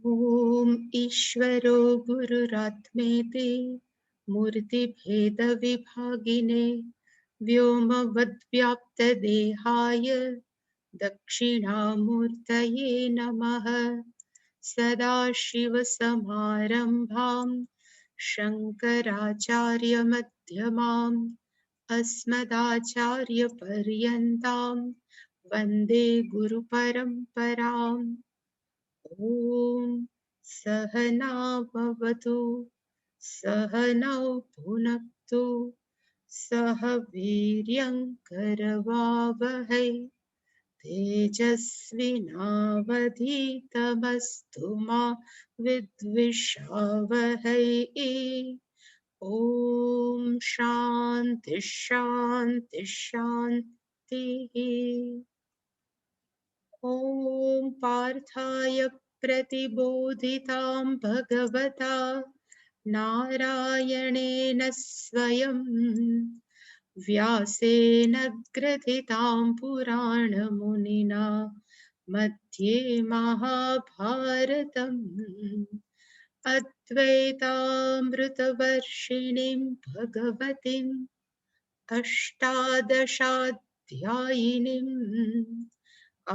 ॐ ईश्वरो गुरुरात्मेति मूर्तिभेदविभागिने व्योमवद्व्याप्तदेहाय दक्षिणामूर्तये नमः। सदाशिवसमारम्भां शङ्कराचार्यमध्यमाम् अस्मदाचार्यपर्यन्तां वन्दे गुरुपरम्पराम्। ॐ सहना भवतु सहनौ भुनक्तु सह वीर्यं करवावहै तेजस्विनावधीतमस्तु मा विद्विषावहै। ॐ शान्ति शान्ति शान्तिः। ॐ पार्थाय प्रतिबोधितां भगवता नारायणेन स्वयं व्यासेन ग्रथितां पुराणमुनिना मध्ये महाभारतम् अद्वैतामृतवर्षिणीं भगवतीम् अष्टादशाध्यायिनीम्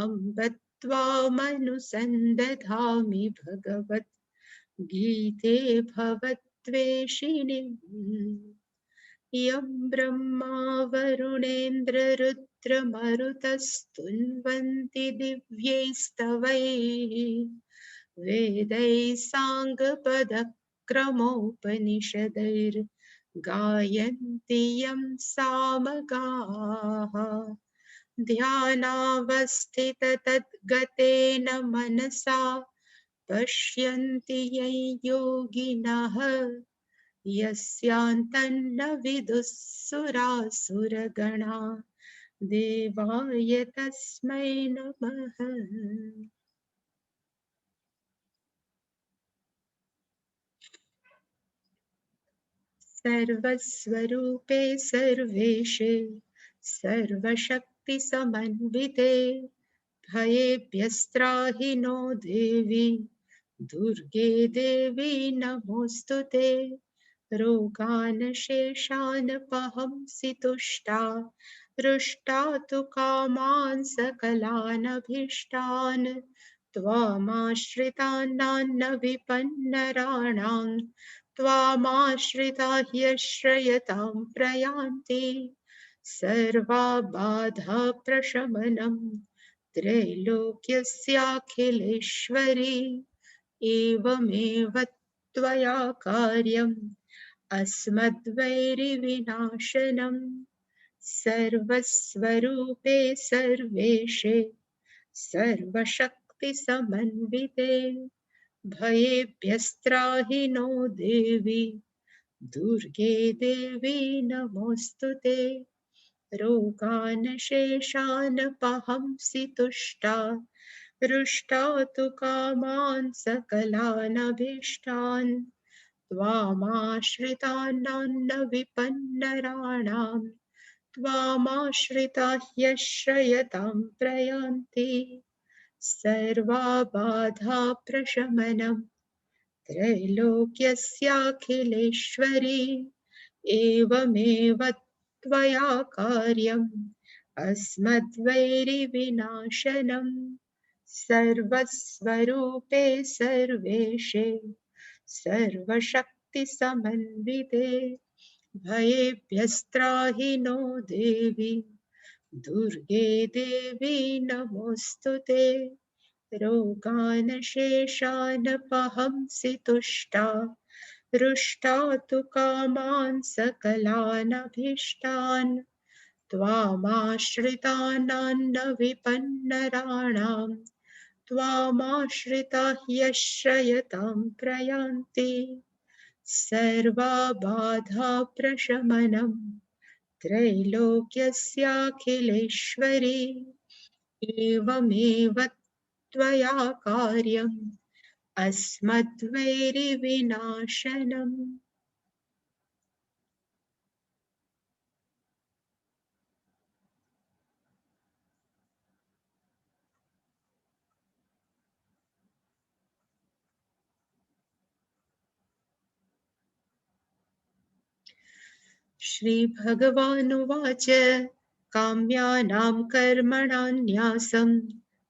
अम्ब त्वामनुसन्दधामि भगवद्गीते भवद्वेषिणीम् यं ब्रह्मा वरुणेन्द्ररुद्रमरुतस्तुन्वन्ति दिव्यैस्तवैः वेदैः साङ्गपदक्रमोपनिषदैर्गायन्ति यं सामगाः ध्यानावस्थिततद्गतेन मनसा पश्यन्ति यं योगिनः यस्यान्तन्न विदुः सुरासुरगणा देवाय तस्मै नमः। सर्वस्वरूपे सर्वेशे सर्वशक्तिसमन्विते भयेभ्यस्त्राहि नो देवी दुर्गे देवी नमोऽस्तु ते। रोगान् शेषान् पहंसि तुष्टा हृष्टा तु कामान् सकलानभीष्टान् त्वामाश्रितान् विपन्नराणां त्वामाश्रिता ह्यश्रयतां प्रयान्ति सर्वा बाधा प्रशमनं त्रैलोक्यस्याखिलेश्वरी एवमेव त्वया कार्यम् अस्मद्वैरिविनाशनम् सर्वस्वरूपे सर्वेशे सर्वशक्तिसमन्विते भयेभ्यस्त्राहि नो देवी दुर्गे देवी नमोऽस्तु ते। रोगान् शेषान् पहंसि तुष्टा हृष्टा तु कामान् सकलानभीष्टान् त्वामाश्रितान् विपन्नराणां त्वामाश्रिता ह्यश्रयतां प्रयान्ति सर्वा बाधा प्रशमनं त्रैलोक्यस्याखिलेश्वरी एवमेव त्वया कार्यम् अस्मद्वैरिविनाशनम् सर्वस्वरूपे सर्वेशे सर्वशक्तिसमन्विते भयेभ्यस्त्राहि नो देवी दुर्गे देवी नमोऽस्तु ते। रोगान् शेषान् पहंसि तुष्टा हृष्टा तु कामान् सकलानभीष्टान् त्वामाश्रितान् विपन्नराणां त्वामाश्रिता ह्यश्रयतां प्रयान्ति सर्वा बाधा प्रशमनं त्रैलोक्यस्याखिलेश्वरी एवमेव त्वया कार्यम् अस्मद्वैरिविनाशनम्। श्रीभगवानुवाच काम्यानां कर्मणां न्यासं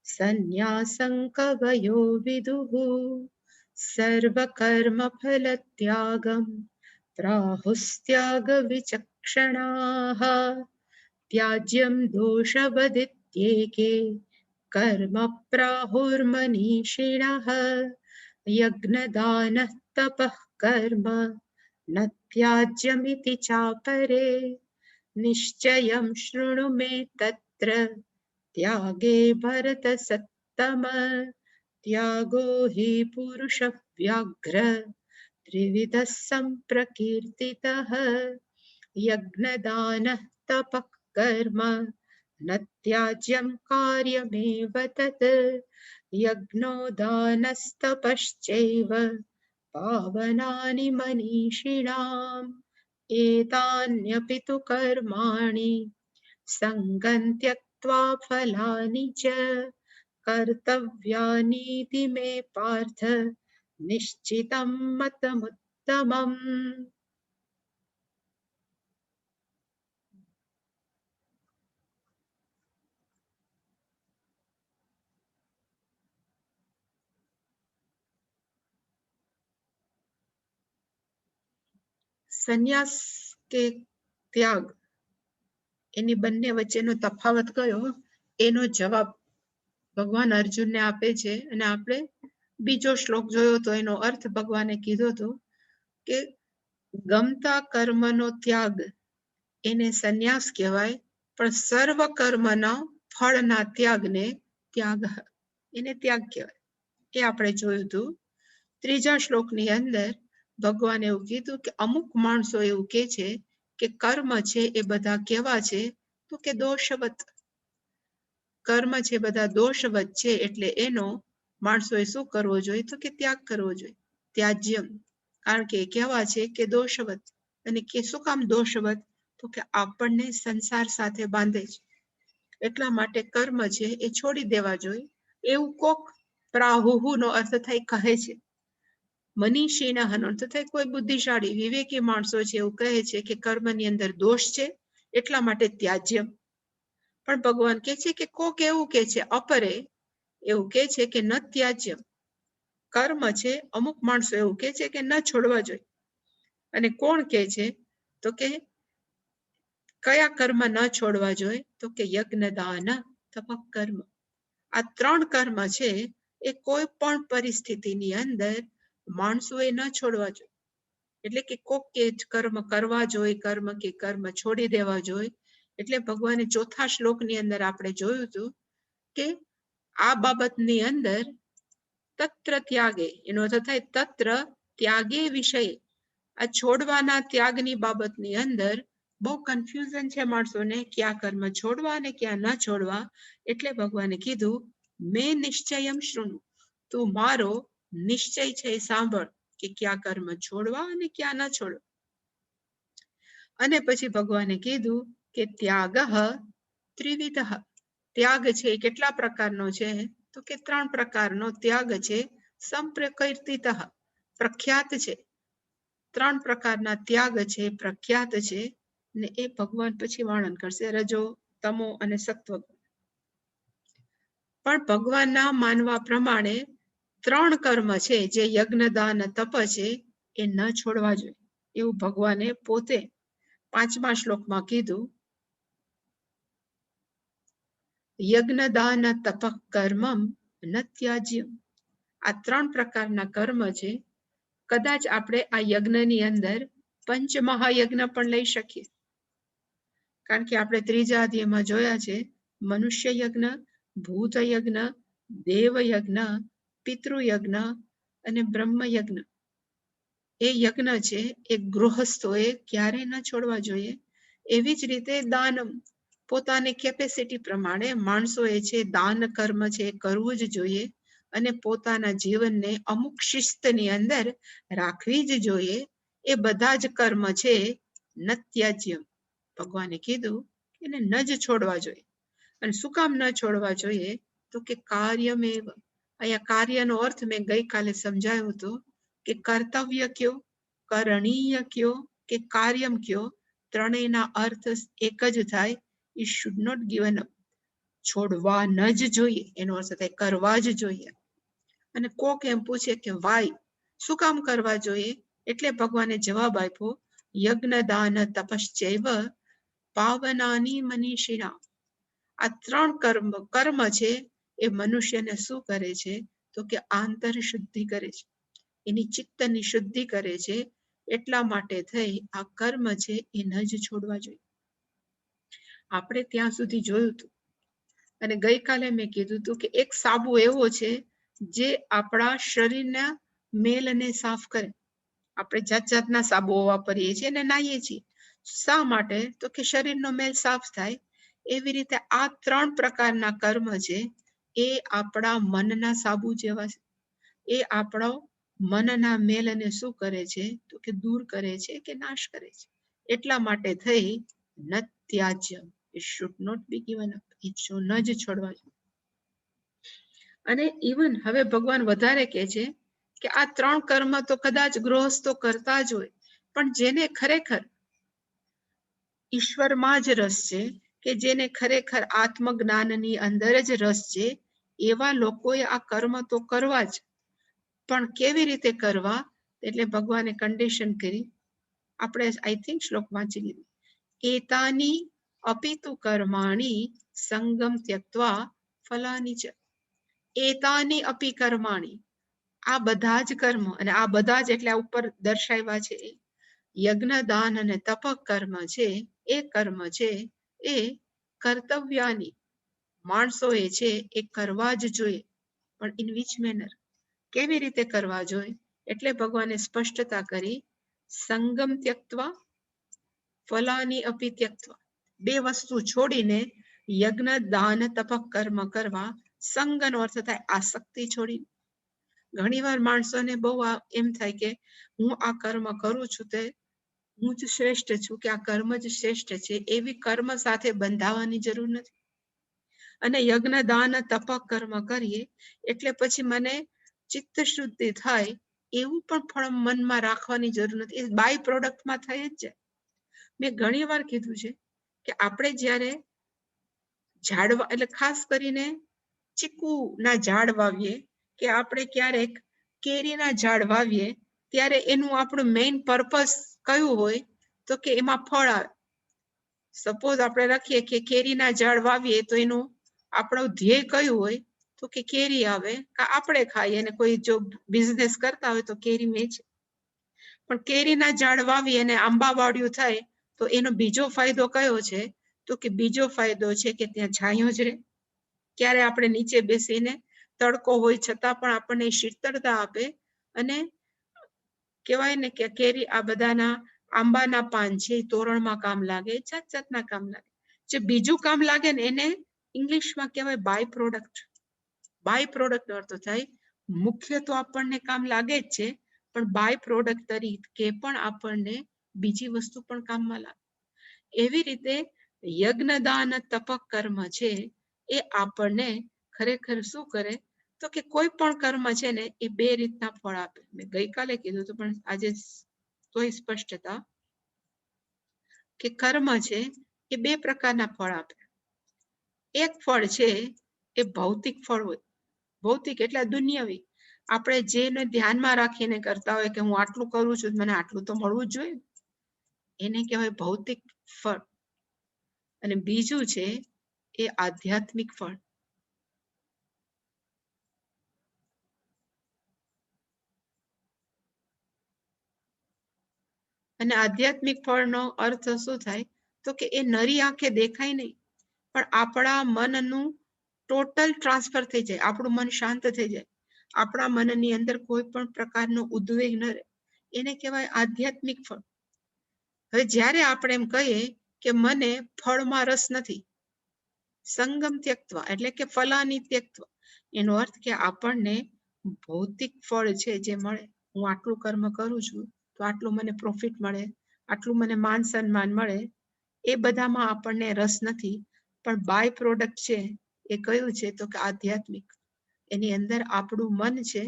सन्न्यासं कवयो विदुः सर्वकर्मफलत्यागं प्राहुस्त्यागविचक्षणाः त्याज्यं दोषवदित्येके कर्म प्राहुर्मनीषिणः यज्ञदानः तपः कर्म न त्याज्यमिति चापरे निश्चयं शृणु मे तत्र त्यागे भरतसत्तम त्यागो हि पुरुषः व्याघ्र त्रिविधः सम्प्रकीर्तितः यज्ञदानः तपः कर्म न त्याज्यं कार्यमेव तत् यज्ञो दानस्तपश्चैव पावनानि मनीषिणाम् एतान्यपि तु कर्माणि सङ्गं त्यक्त्वा फलानि च कर्तव्यानीति मे पार्थ निश्चितं मतमुत्तमम्। સંન્યાસ કે ત્યાગ એની બંને વચ્ચેનો તફાવત કયો એનો જવાબ ભગવાન અર્જુનને આપે છે અને આપણે બીજો શ્લોક જોયો તો એનો અર્થ ભગવાને કીધો હતો કે ગમતા કર્મનો ત્યાગ એને સંન્યાસ કહેવાય પણ સર્વ કર્મના ફળના ત્યાગને ત્યાગ એને ત્યાગ કહેવાય એ આપણે જોયું હતું ત્રીજા શ્લોકની અંદર ભગવાને એવું કીધું કે અમુક માણસો એવું કે છે કે કર્મ છે એ બધા કેવા છે તો કે દોષવત કર્મ છે બધા દોષવત છે એટલે એનો માણસોએ શું કરવો જોઈએ તો કે ત્યાગ કરવો જોઈએ ત્યાજ્યમ કારણ કે કેવા છે કે દોષવત અને કે શું કામ દોષવત તો કે આપણને સંસાર સાથે બાંધે છે એટલા માટે કર્મ છે એ છોડી દેવા જોઈએ એવું કોક પ્રાહુહુ નો અર્થ થાય કહે છે મનીષીના હનો અર્થ થાય કોઈ બુદ્ધિશાળી વિવેકી માણસો છે એવું કહે છે કે કર્મની અંદર દોષ છે એટલા માટે ત્યાજ્યમ પણ ભગવાન કહે છે કે કોક એવું કે છે અપરે એવું કે છે કે ન ત્યાજ્યમ કર્મ છે અમુક માણસો એવું કે છે કે ન છોડવા જોઈએ અને કોણ કે છે તો કે કયા કર્મ ન છોડવા જોઈએ તો કે યજ્ઞ દાન તપ કર્મ આ ત્રણ કર્મ છે એ કોઈ પણ પરિસ્થિતિની અંદર માણસોએ ન છોડવા જોઈએ એટલે કે કોક કે કર્મ કરવા જોઈએ કર્મ કે કર્મ છોડી દેવા જોઈએ એટલે ભગવાને ચોથા શ્લોકની અંદર આપણે જોયું હતું કે આ બાબતની અંદર તત્ર ત્યાગે એનો અર્થ થાય તત્ર ત્યાગે વિષય આ છોડવાના ત્યાગની બાબતની અંદર બહુ કન્ફ્યુઝન છે માણસોને ક્યાં કર્મ છોડવા અને ક્યાં ન છોડવા એટલે ભગવાને કીધું મેં નિશ્ચયમ શૃણુ તું મારો નિશ્ચય છે એ સાંભળ કે ક્યાં કર્મ છોડવા અને ક્યાં ન છોડવા અને પછી ભગવાને કીધું કે ત્યાગ ત્રિવિધ ત્યાગ છે એ કેટલા પ્રકારનો છે તો કે ત્રણ પ્રકારનો ત્યાગ છે સંપ્રકીર્તિત પ્રખ્યાત છે ત્રણ પ્રકારના ત્યાગ છે પ્રખ્યાત છે ને એ ભગવાન પછી વર્ણન કરશે રજો તમો અને સત્વ પણ ભગવાનના માનવા પ્રમાણે ત્રણ કર્મ છે જે યજ્ઞ દાન તપ છે એ ન છોડવા જોઈએ એવું ભગવાને પોતે પાંચમા શ્લોકમાં કીધું યજ્ઞ દાન તપ કર્મમ ન ત્યાજ્યમ આ ત્રણ પ્રકારના કર્મ છે કદાચ આપણે આ યજ્ઞની અંદર પંચમહાયજ્ઞ પણ લઈ શકીએ કારણ કે આપણે ત્રીજા અધ્યાયમાં જોયા છે મનુષ્ય યજ્ઞ ભૂત યજ્ઞ દેવ યજ્ઞ પિતૃયજ્ઞ અને બ્રહ્મ યજ્ઞ એ યજ્ઞ છે એ ગૃહસ્થોએ ક્યારે ન છોડવા જોઈએ એવી જ રીતે દાનમ પોતાની કેપેસિટી પ્રમાણે માણસોએ છે દાન કર્મ છે કરવું જ જોઈએ અને પોતાના જીવનને અમુક શિસ્તની અંદર રાખવી જ જોઈએ એ બધા જ કર્મ છે ન ત્યાજ્યમ ભગવાને કીધું એને ન જ છોડવા જોઈએ અને શું કામ ન છોડવા જોઈએ તો કે કાર્યમેવ અહીંયા કાર્યનો અર્થ મેં ગઈકાલે સમજાયો હતો કે કર્તવ્ય કયો કરણીય કયો કે કાર્યમ કયો ત્રણેયના અર્થ એક જ થાય, એ શુડ નોટ ગિવન અપ. છોડવા ન જ જોઈએ, એનો અર્થ થાય કરવા જ જોઈએ. અને કોક એમ પૂછે કે વાય, શું કામ કરવા જોઈએ? એટલે ભગવાને જવાબ આપ્યો, યજ્ઞ દાન તપશ્ચૈવ પાવનાની મનીષિણા. આ ત્રણ કર્મ છે એ મનુષ્યને શું કરે છે? તો કે આંતર શુદ્ધિ કરે છે, એની ચિત્તની શુદ્ધિ કરે છે. એટલા માટે થઈ આ કર્મ છે એ ન જ છોડવા જોઈએ. આપણે ત્યાં સુધી જોયું હતું, અને ગઈકાલે મેં કીધું હતું કે એક સાબુ એવો છે જે આપણા શરીરના મેલને સાફ કરે. આપણે જાત જાતના સાબુઓ વાપરીએ છીએ અને નાહીએ છીએ. શા માટે? તો કે શરીરનો મેલ સાફ થાય. એવી રીતે આ ત્રણ પ્રકારના કર્મ છે એ આપણા મનના સાબુ જેવા છે. એ આપણો મનના મેલને શું કરે છે? તો કે દૂર કરે છે કે નાશ કરે છે. એટલા માટે થઈ ન ત્યાજ્ય, it should not be given up. ન જ છોડવા જોઈએ. અને ઇવન હવે ભગવાન વધારે કહે છે કે આ ત્રણ કર્મ તો કદાચ ગૃહસ્થો કરતા જ હોય, પણ જેને ખરેખર ઈશ્વરમાં જ રસ છે, કે જેને ખરેખર આત્મજ્ઞાનની અંદર જ રસ છે, એવા લોકોએ આ કર્મ તો કરવા જ. પણ કેવી રીતે કરવા? એટલે ભગવાને કન્ડિશન કરી. આપણે આઈ થિંક શ્લોક વાંચી લીધું. એતાની અપિતુ કર્માણી સંગમ ત્યક્ત્વા ફલાની ચ. એતાની અપી કર્માણી, આ બધા જ કર્મ, અને આ બધા જ એટલે ઉપર દર્શાવ્યા છે, યજ્ઞ દાન અને તપ કર્મ છે, એ કર્મ છે એ કર્તવ્યાની, માણસો એ છે એ કરવા જ જોઈએ. પણ ઇન વિચ મેનર, કેવી રીતે કરવા જોઈએ? એટલે ભગવાને સ્પષ્ટતા કરી, સંગમ ત્યક્ત્વા ફલાની અપી ત્યક્ત્વા. બે વસ્તુ છોડીને યજ્ઞ દાન તપ કર્મ કરવા. સંગનો અર્થ થાય આસક્તિ છોડી. ઘણીવાર માણસોને બહુ એમ થાય કે હું આ કર્મ કરું છું તે હું જ શ્રેષ્ઠ છું, કે આ કર્મ જ શ્રેષ્ઠ છે. એવી કર્મ સાથે બંધાવાની જરૂર નથી. અને યજ્ઞ દાન તપ કર્મ કરીએ એટલે પછી મને ચિત્ત શુદ્ધિ થાય એવું પણ ફળ મનમાં રાખવાની જરૂર નથી. એ બાય પ્રોડક્ટમાં થઈ જ જાય. મેં ઘણી વાર કીધું છે કે આપણે જ્યારે ઝાડવા, એટલે ખાસ કરીને ચીકુના ઝાડ વાવીએ, કે આપણે ક્યારેક કેરીના ઝાડ વાવીએ, ત્યારે એનું આપણું મેઇન પર્પસ કયું હોય? તો કે એમાં ફળ આવે. સપોઝ આપણે રાખીએ કે કેરીના ઝાડ વાવીએ તો એનું આપણું ધ્યેય કયું હોય? તો કે કેરી આવે, કે આપણે ખાઈએ, અને કોઈ જો બિઝનેસ કરતા હોય તો કેરી વેચે. પણ કેરીના ઝાડ વાવી અને આંબા વાળ્યું થાય તો એનો બીજો ફાયદો કયો છે? તો કે બીજો ફાયદો છે કે ત્યાં છાંયો જ રહે. ક્યારે આપણે નીચે બેસીને તડકો હોય છતાં પણ આપણને શીતળતા આપે. અને કહેવાય ને કે કેરી, આ બધાના આંબાના પાન છે એ તોરણમાં કામ લાગે, જાત જાતના કામ લાગે. જે બીજું કામ લાગે ને એને ઇંગ્લિશમાં કહેવાય બાય પ્રોડક્ટ. બાય પ્રોડક્ટ અર્થ થાય મુખ્ય તો આપણને કામ લાગે જ છે, પણ બાય પ્રોડક્ટ તરીકે પણ આપણને બીજી વસ્તુ પણ કામમાં લાગે. એવી રીતે યજ્ઞ દાન તપ કર્મ છે એ આપણને ખરેખર શું કરે? તો કે કોઈ પણ કર્મ છે ને એ બે રીતના ફળ આપે. મેં ગઈકાલે કીધું હતું પણ આજે તોય સ્પષ્ટતા, કે કર્મ છે એ બે પ્રકારના ફળ આપે. એક ફળ છે એ ભૌતિક ફળ હોય. ભૌતિક એટલે દુનિયાવી. આપણે જેને ધ્યાનમાં રાખીને કરતા હોય કે હું આટલું કરું છું, મને આટલું તો મળવું જ જોઈએ, એને કહેવાય ભૌતિક ફળ. અને બીજું છે એ આધ્યાત્મિક ફળ. અને આધ્યાત્મિક ફળનો અર્થ શું થાય? તો કે એ નરી આંખે દેખાય નહીં, પણ આપણા મનનું ટોટલ ટ્રાન્સફર થઈ જાય. આપણું મન શાંત થઈ જાય. આપણા મનની અંદર કોઈ પણ પ્રકારનો ઉદ્વેગ ન રહે. એને કહેવાય આધ્યાત્મિક ફળ. હવે જ્યારે આપણે એમ કહીએ કે મને ફળમાં રસ નથી, સંગમ ત્યક્ત્વા એટલે કે ફલાની ત્યક્ત્વા, એનો અર્થ કે આપણને ભૌતિક ફળ છે જે મળે. હું આટલું કર્મ કરું છું તો આટલું મને પ્રોફિટ મળે, આટલું મને માન સન્માન મળે, એ બધામાં આપણને રસ નથી. પણ બાય પ્રોડક્ટ છે એ કયું છે? તો કે આધ્યાત્મિક. એની અંદર આપણું મન છે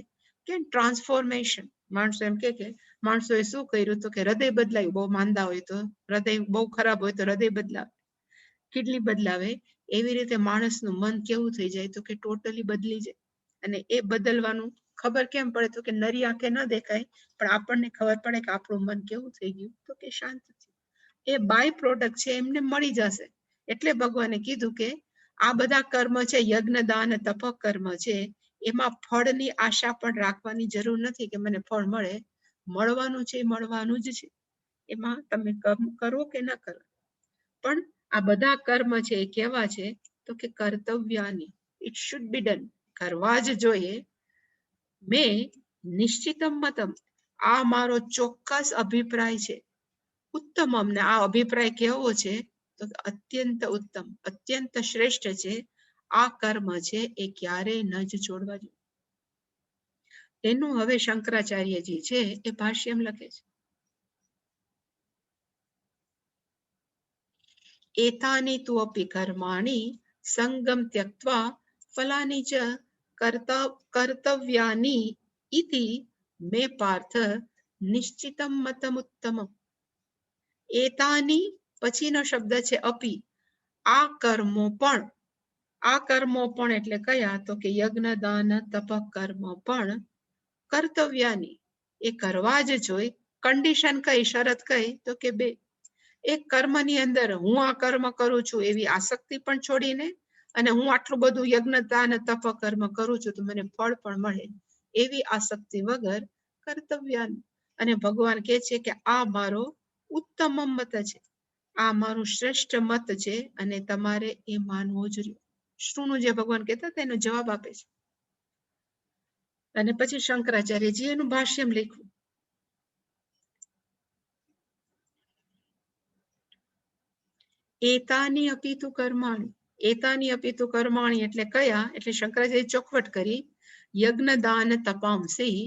કે ટ્રાન્સફોર્મેશન, માણસો એમ કે માણસોએ શું કર્યું તો કે હૃદય બદલાયું, બહુ માંદા હોય તો હૃદય બહુ ખરાબ હોય તો હૃદય બદલાવે, કિડની બદલાવે. એવી રીતે માણસનું મન કેવું થઈ જાય તો કે ટોટલી બદલી જાય. અને એ બદલવાનું ખબર કેમ પડે તો કે નરી આંખે ન દેખાય, પણ આપણને ખબર પડે કે આપણું મન કેવું થઈ ગયું તો કે શાંત. એ બાય પ્રોડક્ટ છે, એમને મળી જશે. એટલે ભગવાને કીધું કે આ બધા કર્મ છે, યજ્ઞ દાન તપ કર્મ છે, એમાં ફળની આશા પણ રાખવાની જરૂર નથી કે મને ફળ મળે. મળવાનું છે, મળવાનું જ છે. એમાં તમે કર્મ કરો કે ના કરો, પણ આ બધા કર્મ છે એ કેવા છે તો કે કર્તવ્યાની, ઇટ શુડ બી ડન, કરવા જ જોઈએ. મેં નિશ્ચિતમ મતમ, આ મારો ચોક્કસ અભિપ્રાય છે. ઉત્તમ, અમને આ અભિપ્રાય કેવો છે તો અત્યંત ઉત્તમ, અત્યંત શ્રેષ્ઠ છે. આ કર્મ છે એ ક્યારેય ન જ છોડવા જોઈએ. એનું હવે શંકરાચાર્યજી છે એ ભાષ્યમ લખે છે. એતાની તુ અપી કર્માણી સંગમ ત્યક્ત્વા ફલાની ચ કર્તવ્યાની ઇતિ મે પાર્થ નિશ્ચિતમ મતમુત્તમમ. એતાની પછીનો શબ્દ છે અપી, આ કર્મો પણ. આ કર્મો પણ એટલે કયા તો કે યજ્ઞ દાન તપ કર્મ પણ કર્તવ્યાની, એ કરવા જ જોઈએ. કન્ડિશન કઈ, શરત કઈ તો કે બે. એક કર્મની અંદર હું આ કર્મ કરું છું એવી આસક્તિ પણ છોડીને, અને હું આટલું બધું યજ્ઞ દાન તપ કર્મ કરું છું તો મને ફળ પણ મળે, એવી આસક્તિ વગર કર્તવ્યાની. અને ભગવાન કહે છે કે આ મારો ઉત્તમ મત છે, આ મારું શ્રેષ્ઠ મત છે, અને તમારે એ માનવો જ રહ્યો. શ્રુનું જે ભગવાન કહેતા તેનો જવાબ આપે છે. અને પછી શંકરાચાર્યજી એનું ભાષ્યમ લખ્યું. એતાની અપી તુ કર્માણી, એતાની અપી તુ કર્માણી એટલે કયા, એટલે શંકરાચાર્ય ચોખવટ કરી. યજ્ઞ દાન તપાંસી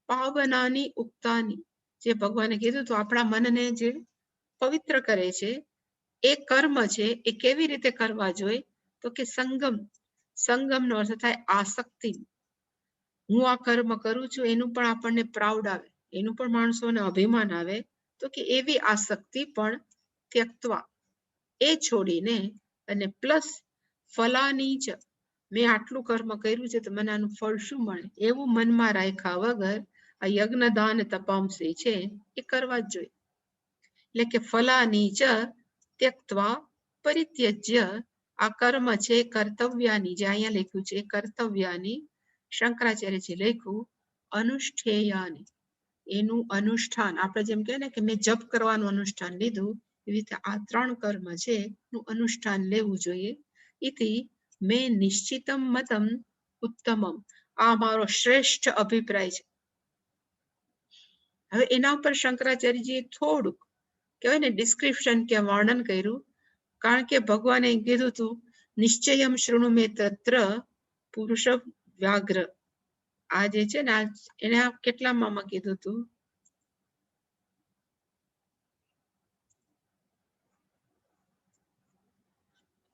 પાવનાની ઉક્તાની, જે ભગવાને કીધું તો આપણા મનને જે પવિત્ર કરે છે એ કર્મ છે, એ કેવી રીતે કરવા જોઈએ તો કે સંગમ. સંગમનો અર્થ થાય આસક્તિ. હું આ કર્મ કરું છું એનું પણ આપણને પ્રાઉડ આવે, એનું પણ માણસોને અભિમાન આવે, તો કે એવી આસક્તિ પણ ત્યક્ત્વા, એ છોડીને, અને પ્લસ ફલાની ચ, મેં આટલું કર્મ કર્યું છે તો મને આનું ફળ શું મળે, એવું મનમાં રાખ્યા વગર આ યજ્ઞ દાન તપાંસી છે એ કરવા જ જોઈએ. એટલે કે ફલાની ચ ત્યક્ત્વા પરિત્યજ્ય, આ કર્મ છે કર્તવ્યાની, જે અહીંયા લખ્યું છે કર્તવ્યાની, શંકરાચાર્યજી લખ્યું અનુષ્ઠેયાની, એનું અનુષ્ઠાન. આપણે જેમ કહે ને કે મેં જપ કરવાનું અનુષ્ઠાન લીધું, એવી રીતે આ 3 કર્મ છે નું અનુષ્ઠાન લેવું જોઈએ. ઇતિ મેં નિશ્ચિતમ મતમ ઉત્તમમ, આ મારો શ્રેષ્ઠ અભિપ્રાય છે. હવે એના ઉપર શંકરાચાર્યજીએ થોડુંક કહેવાય ને ડિસ્ક્રિપ્શન કે વર્ણન કર્યું, કારણ કે ભગવાને કીધું હતું નિશ્ચયમ શૃણુ મે તત્ર પુરુષ વ્યાઘ્ર. આ જે છે ને એને કેટલામાં કીધું હતું,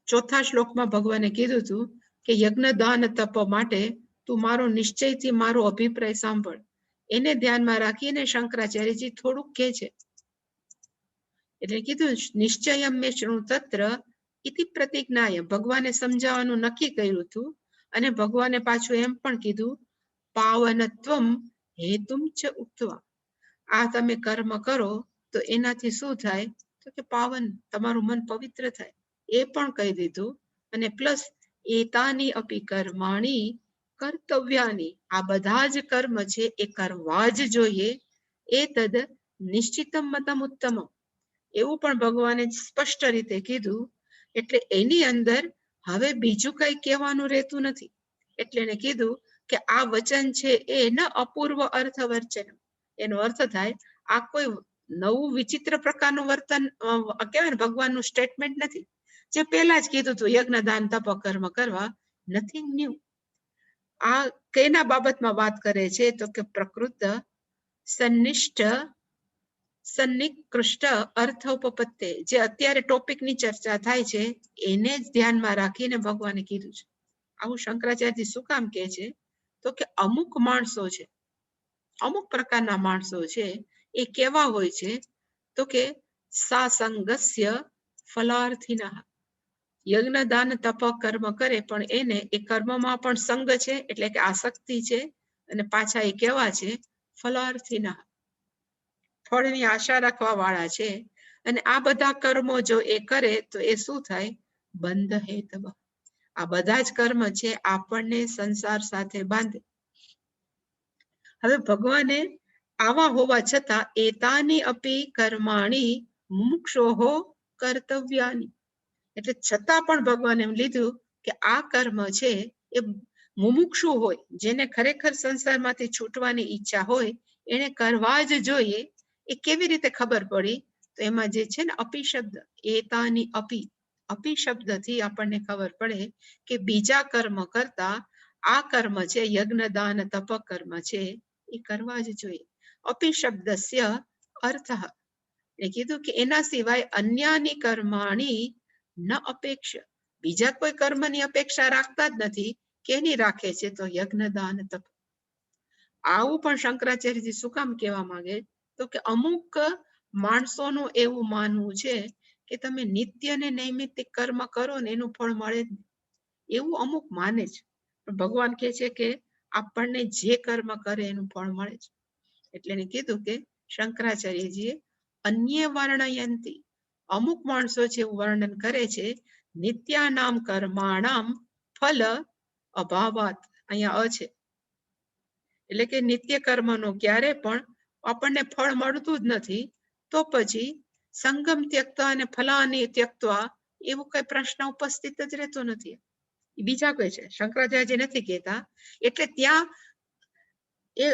ચોથા શ્લોકમાં ભગવાને કીધું હતું કે યજ્ઞ દાન તપ માટે તું મારો નિશ્ચયથી મારો અભિપ્રાય સાંભળ. એને ધ્યાનમાં રાખીને શંકરાચાર્યજી થોડુંક કહે છે. એટલે કીધું નિશ્ચયમ મે શૃણુ તત્ર ઇતિ પ્રતિજ્ઞાય, ભગવાને સમજાવવાનું નક્કી કર્યું હતું. અને ભગવાને પાછું એમ પણ કીધું પાવનત્વમ હેતુમ ચ ઉક્ત્વા, આ તમે કર્મ કરો તો એનાથી શું થાય તો કે પાવન, તમારું મન પવિત્ર થાય, એ પણ કહી દીધું. અને પ્લસ એતાની અપી કર્માણી કર્તવ્યાની, આ બધા જ કર્મ છે એ કરવા જ જોઈએ. એ તદ નિશ્ચિતમ મતમ ઉત્તમ, એવું પણ ભગવાને સ્પષ્ટ રીતે કીધું. એટલે એની અંદર હવે બીજું કઈ કહેવાનું રહેતું નથી. એટલે એને કીધું કે આ વચન છે એ ન અપૂર્વ અર્થ વર્ચન, એનો અર્થ થાય આ કોઈ નવું વિચિત્ર પ્રકારનું વર્તન કહેવાય ને ભગવાનનું સ્ટેટમેન્ટ નથી. જે પહેલા જ કીધું હતું યજ્ઞ દાન તપ કર્મ કરવા, નથિંગ ન્યુ. આ કેના બાબતમાં વાત કરે છે તો કે પ્રકૃત સન્નિષ્ઠ સન્નિકૃષ્ટ અર્થોપપત્તે, જે અત્યારે ટોપિકની ચર્ચા થાય છે એને જ ધ્યાનમાં રાખીને ભગવાને કીધું છે. આવું શંકરાચાર્યજી શું કામ કહે છે તો કે અમુક માણસો છે અમુક પ્રકારના માણસો છે એ કેવા હોય છે તો કે સાસંગસ્ય ફલાર્થિના, યજ્ઞ દાન તપ કર્મ કરે પણ એને એ કર્મમાં પણ સંગ છે એટલે કે આસક્તિ છે, અને પાછા એ કેવા છે ફલાર્થિના, ફળની આશા રાખવા વાળા છે. અને આ બધા કર્મો જો એ કરે તો એ શું થાય? બંધ હેતવ. આ બધા જ કર્મ છે આપણને સંસાર સાથે બાંધે. હવે ભગવાને આવા હોવા છતાં એતાની અપી કર્માણી મુમુક્ષોહો કર્તવ્યાની, એટલે છતાં પણ ભગવાને એમ લીધું કે આ કર્મ છે એ મુમુક્ષુ હોય, જેને ખરેખર સંસારમાંથી છૂટવાની ઈચ્છા હોય એને કરવા જ જોઈએ. એ કેવી રીતે ખબર પડી? તો એમાં જે છે ને અપી શબ્દ, એતાની અપી, અપી શબ્દથી આપણને ખબર પડે કે બીજા કર્મ કરતા આ કર્મ છે, યજ્ઞ દાન તપ કર્મ છે, એ કરવા જ જોઈએ. અપી શબ્દસ્ય અર્થ, એ કીધું કે એના સિવાય અન્યાની કર્માણી ન અપેક્ષ, બીજા કોઈ કર્મની અપેક્ષા રાખતા જ નથી. કેની રાખે છે? તો યજ્ઞ દાન તપ. આવું પણ શંકરાચાર્યજી શું કામ કહેવા માંગે? તો કે અમુક માણસોનું એવું માનવું છે કે તમે નિત્ય ને નૈમિત્તિક કર્મ કરો ને એનું ફળ મળે જ નહીં, એવું અમુક માને છે. પણ ભગવાન કહે છે કે આપણને જે કર્મ કરે એનું ફળ મળે છે. એટલે એને કીધું કે શંકરાચાર્યજીએ અન્ય વર્ણયંતી, અમુક માણસો છે એવું વર્ણન કરે છે, નિત્યાનામ કર્માણામ ફલ અભાવાત, અહીંયા અ છે, એટલે કે નિત્ય કર્મનો ક્યારે પણ આપણને ફળ મળતું જ નથી. તો પછી સંગમ ત્યક્તા અને ફલાની ત્યક્તા એવું કઈ પ્રશ્ન ઉપસ્થિત જ રહેતો નથી. બીજા કોઈ છે, શંકરાચાર્યજી નથી કહેતા. એટલે ત્યાં એ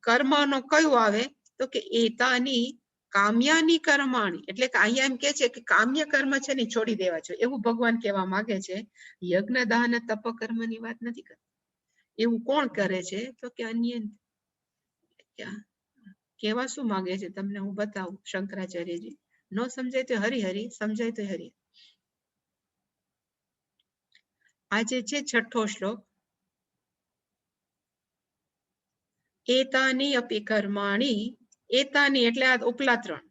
કર્મનો કયું આવે? તો કે એતાની કામ્યાની કર્માણી, એટલે કે અહીંયા એમ કે છે કે કામ્ય કર્મ છે ને છોડી દેવા જોઈએ, એવું ભગવાન કહેવા માંગે છે. યજ્ઞ દાન તપ કર્મની વાત નથી કરતા. એવું કોણ કરે છે? તો કે અન્ય. કેવા શું માંગે છે તમને હું બતાવું. શંકરાચાર્યજી ન સમજાય તો હરિહરિ, સમજાય તો હરિ. આજે છે છઠ્ઠો શ્લોક. એતાની અપી કર્માણી, એતાની એટલે આ ઉપલા ત્રણ,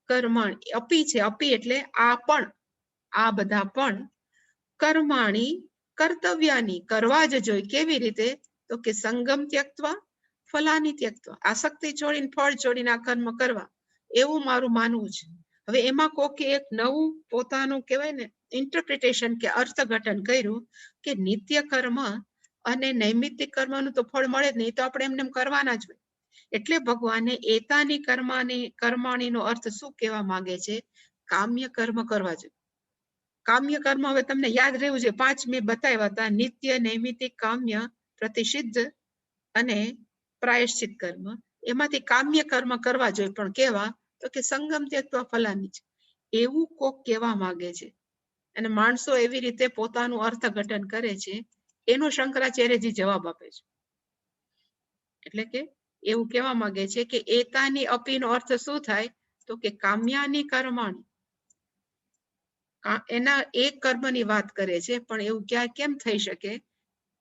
કર્માણી અપી છે, અપી એટલે આ પણ, આ બધા પણ, કર્માણી કર્તવ્યાની કરવા જ જોઈએ. કેવી રીતે? તો કે સંગમ ત્યક્તવા ફલાની ત્યક્તવા, આસક્તિ છોડીને ફળ છોડીને આ કર્મ કરવા, એવું મારું માનવું છે. હવે એમાં કોકે એક નવું પોતાનું કહેવાય ને ઇન્ટરપ્રિટેશન કે અર્થઘટન કર્યું કે નિત્ય કર્મ અને નૈમિત્તિક કર્મનું તો ફળ મળે જ નહીં, તો આપણે એમને કરવાના જ હોય. એટલે ભગવાને એતાની કર્માણીનો અર્થ શું કહેવા માંગે છે? કામ્ય કર્મ કરવા જોઈએ. કામ્ય કર્મ હવે તમને યાદ રહેવું છે, 5 મેં બતાવ્યા હતા: નિત્ય, નૈમિત્તિક, કામ્ય, પ્રતિષિદ્ધ અને પ્રાયશ્ચિત કર્મ. એમાંથી કામ્ય કર્મ કરવા જોઈએ, પણ કેવા? તો કે સંગમ ત્યક્તવા ફલાની છે, એવું કોક કહેવા માંગે છે. અને માણસો એવી રીતે પોતાનું અર્થઘટન કરે છે. એનો શંકરાચાર્યજી જવાબ આપે છે. એટલે કે એવું કહેવા માંગે છે કે એતાની અપીનો અર્થ શું થાય? તો કે કામ્યાની કર્માણી, એના એક કર્મની વાત કરે છે. પણ એવું ક્યાં કેમ થઈ શકે?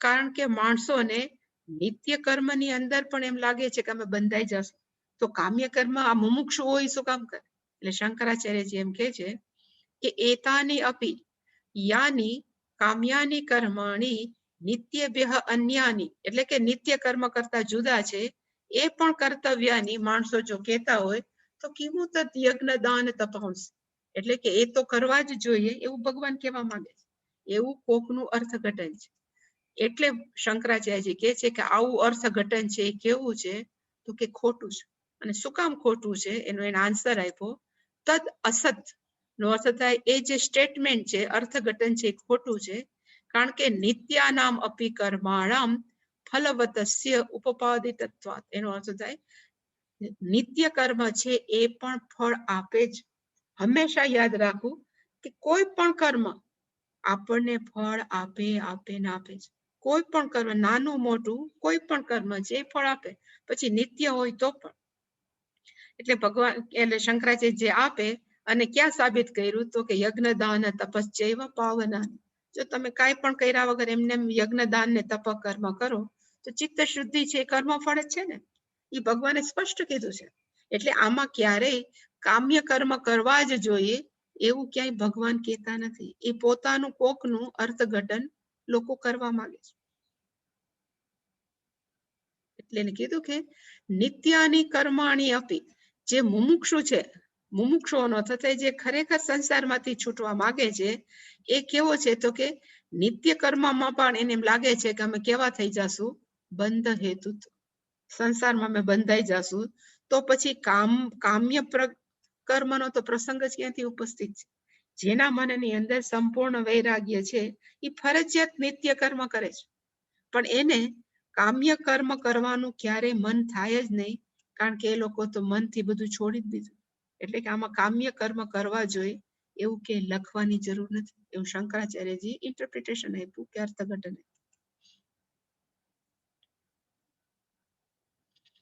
કારણ કે માણસોને નિત્ય કર્મની અંદર પણ એમ લાગે છે કે અમે બંધાઈ જશું, તો કામ્ય કર્મ આ મુમુક્ષુ હોય શું કામ કરે? એટલે શંકરાચાર્યજી એમ કે છે કે એતાની અપી યાની કામ્યાની કર્માણી નિત્યભ્ય અન્યાની, એટલે કે નિત્ય કર્મ કરતા જુદા છે, એ પણ કર્તવ્યાની માણસો જો કહેતા હોય તો કિમુત યજ્ઞ દાન તપંસ, એટલે કે એ તો કરવા જ જોઈએ એવું ભગવાન કહેવા માંગે છે. એવું કોકનું અર્થઘટન છે. એટલે શંકરાચાર્યજી કહે છે કે આવું અર્થઘટન છે એ કેવું છે? તો કે ખોટું છે. અને શું કામ ખોટું છે? એનો એને આન્સર આપ્યો. તદ અસત નો અર્થ થાય એ જે સ્ટેટમેન્ટ છે, અર્થઘટન છે, ખોટું છે. કારણ કે નિત્યાનામ અપી કર્માણામ ફલવતસ્ય ઉપપાદિતત્વાત, એનો અર્થ થાય નિત્ય કર્મ છે એ પણ ફળ આપે જ. હંમેશા યાદ રાખવું કે કોઈ પણ કર્મ આપણને ફળ આપે આપે ને આપે છે. કોઈ પણ કર્મ, નાનું મોટું કોઈ પણ કર્મ છે એ ફળ આપે, પછી નિત્ય હોય તો પણ. એટલે ભગવાન એટલે શંકરાચાર્ય જે આપે, અને ક્યાં સાબિત કર્યું? તો કે યજ્ઞ દાન તપશ્ચૈવ પાવના. જો તમે કાંઈ પણ કર્યા વગર એમને યજ્ઞ દાન ને તપ કર્મ કરો તો ચિત્ત શુદ્ધિ છે, કર્મ ફળ જ છે ને. એ ભગવાને સ્પષ્ટ કીધું છે. એટલે આમાં ક્યારેય કામ્ય કર્મ કરવા જ જોઈએ એવું ક્યાંય ભગવાન કહેતા નથી. એ પોતાનું કોકનું અર્થઘટન લોકો કરવા માંગે છે. એટલે એને કીધું કે નિત્યાની કર્માણી અપી, જે મુમુક્ષુ છે, મુમુક્ષુઓનો થતા જે ખરેખર સંસારમાંથી છૂટવા માંગે છે એ કેવો છે તો કે નિત્ય કર્મમાં પણ એને એમ લાગે છે કે અમે કેવા થઈ જાશું, બંધ હેતુ, સંસારમાં અમે બંધાઈ જાશું. તો પછી કામ્ય કર્મનો તો પ્રસંગ જ ક્યાંથી ઉપસ્થિત છે. જેના મનની અંદર સંપૂર્ણ વૈરાગ્ય છે એ ફરજિયાત નિત્ય કર્મ કરે છે, પણ એને કામ્ય કર્મ કરવાનું ક્યારેય મન થાય જ નહીં, કારણ કે એ લોકો તો મનથી બધું છોડી જ દીધું. એટલે કે આમાં કામ્ય કર્મ કરવા જોઈએ એવું કે લખવાની જરૂર નથી, એવું શંકરાચાર્યજી ઇન્ટરપ્રિટેશન આપ્યું કે અર્થઘટન.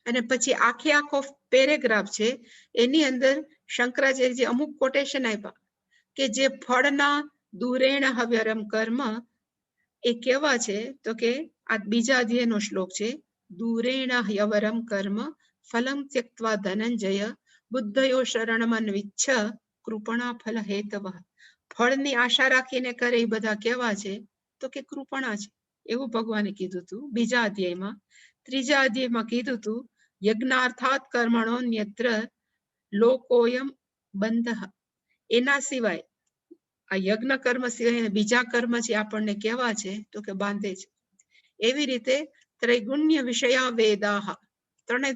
અને પછી આખો પેરેગ્રાફ છે એની અંદર શંકરાચાર્યજી અમુક કોટેશન આપ્યા કે જે ફળના દુરેણ હવ્યરમ કર્મ એ કેવા છે તો કે આ બીજા અધ્યાયનો શ્લોક છે. દુરેણ હ્યવરમ કર્મ ફલમ ત્યક્ત્વા ધનંજય બુદ્ધયો શરણમન્વિચ્છ કૃપણા ફલ હેતવ. ફળની આશા રાખીને કરે એ બધા કેવા છે તો કે કૃપણા છે, એવું ભગવાને કીધું હતું બીજા અધ્યાયમાં. ત્રીજા અધ્યાયમાં કીધું હતું યજ્ઞાર્થાત કર્મણો ન્યત્ર લોકોયમ બંધ. એના સિવાય આ યજ્ઞ કર્મ સિવાય બીજા કર્મ છે આપણને કેવા છે તો કે બાંધે છે. એવી રીતે ત્રૈગુણ્ય વિષયા વેદાહ, ત્રણ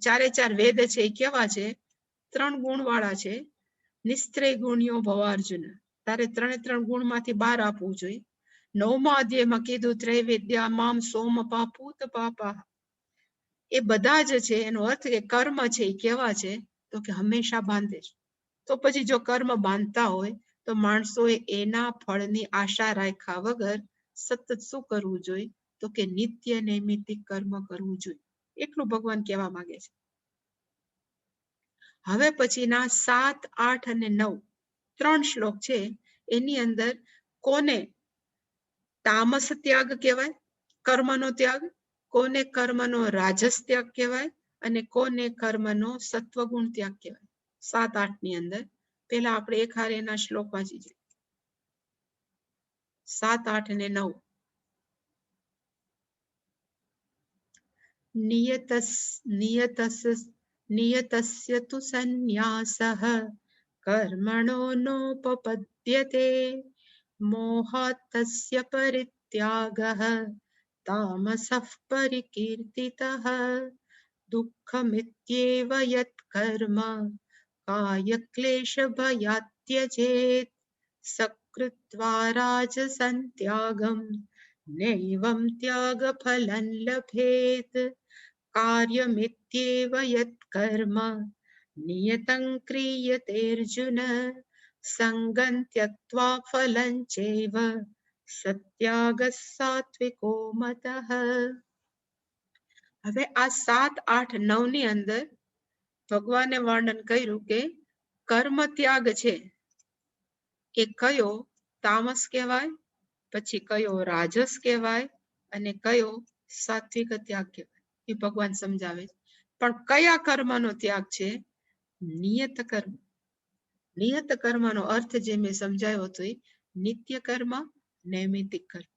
ચારે ચાર વેદ છે એ કેવા છે, 3 ગુણ વાળા છે. નિસ્ત્રય ગુણ્યો ભવાર્જુન, તારે 3 ગુણમાંથી 12 આપવું જોઈએ. 9મા અધ્યાયમાં કીધું ત્રૈવેદ્યા મામ સોમ પાપૂત પાપા. એ બધા જ છે એનો અર્થ કે કર્મ છે એ કેવા છે તો કે હંમેશા બાંધે છે. તો પછી જો કર્મ બાંધતા હોય તો માણસોએ એના ફળની આશા રાખ્યા વગર સતત શું કરવું જોઈએ તો કે નિત્ય નૈમિતિક કર્મ કરવું જોઈએ, એટલું ભગવાન કહેવા માંગે છે. હવે પછીના 7, 8 અને 9 3 શ્લોક છે એની અંદર કોને તામસ ત્યાગ કહેવાય, કર્મનો ત્યાગ, કોને કર્મનો રાજસ ત્યાગ કહેવાય અને કોને કર્મનો સત્વગુણ ત્યાગ કહેવાય. 7, 8 ની અંદર પેલા આપણે એક હારે એના શ્લોક વાંચી જોઈએ. 7, 8 અને 9. નિયતસ્ય તુ સંન્યાસઃ કર્મણો નોપપદ્યતે મોહાत् તસ્ય પરિત્યાગઃ તામસઃ પરિકીર્તિતઃ દુઃખમિત્યેવ યત્ કર્મ કાયક્લેશ ભયાत् ત્યજેત સકૃત્વા રાજસં ત્યાગમ નૈવં ત્યાગ ફલં લભેત કાર્યમિત્યેવ યત્ કર્મ નિયતં ક્રિયતેર્જુન સંગં ત્યક્ત્વા ફલં ચૈવ સત્યાગઃ સાત્વિકો મતઃ. હવે આ 7, 8, 9 ની અંદર ભગવાને વર્ણન કર્યું કે કર્મ ત્યાગ છે એ કયો તામસ કહેવાય, પછી કયો રાજસ કહેવાય અને કયો સાત્વિક ત્યાગ કહેવાય, એ ભગવાન સમજાવે છે. પણ કયા કર્મનો ત્યાગ છે? નિયત કર્મ. નિયત કર્મનો અર્થ જે મેં સમજાયો હતો એ નિત્ય કર્મ, નૈમિતિક કર્મ.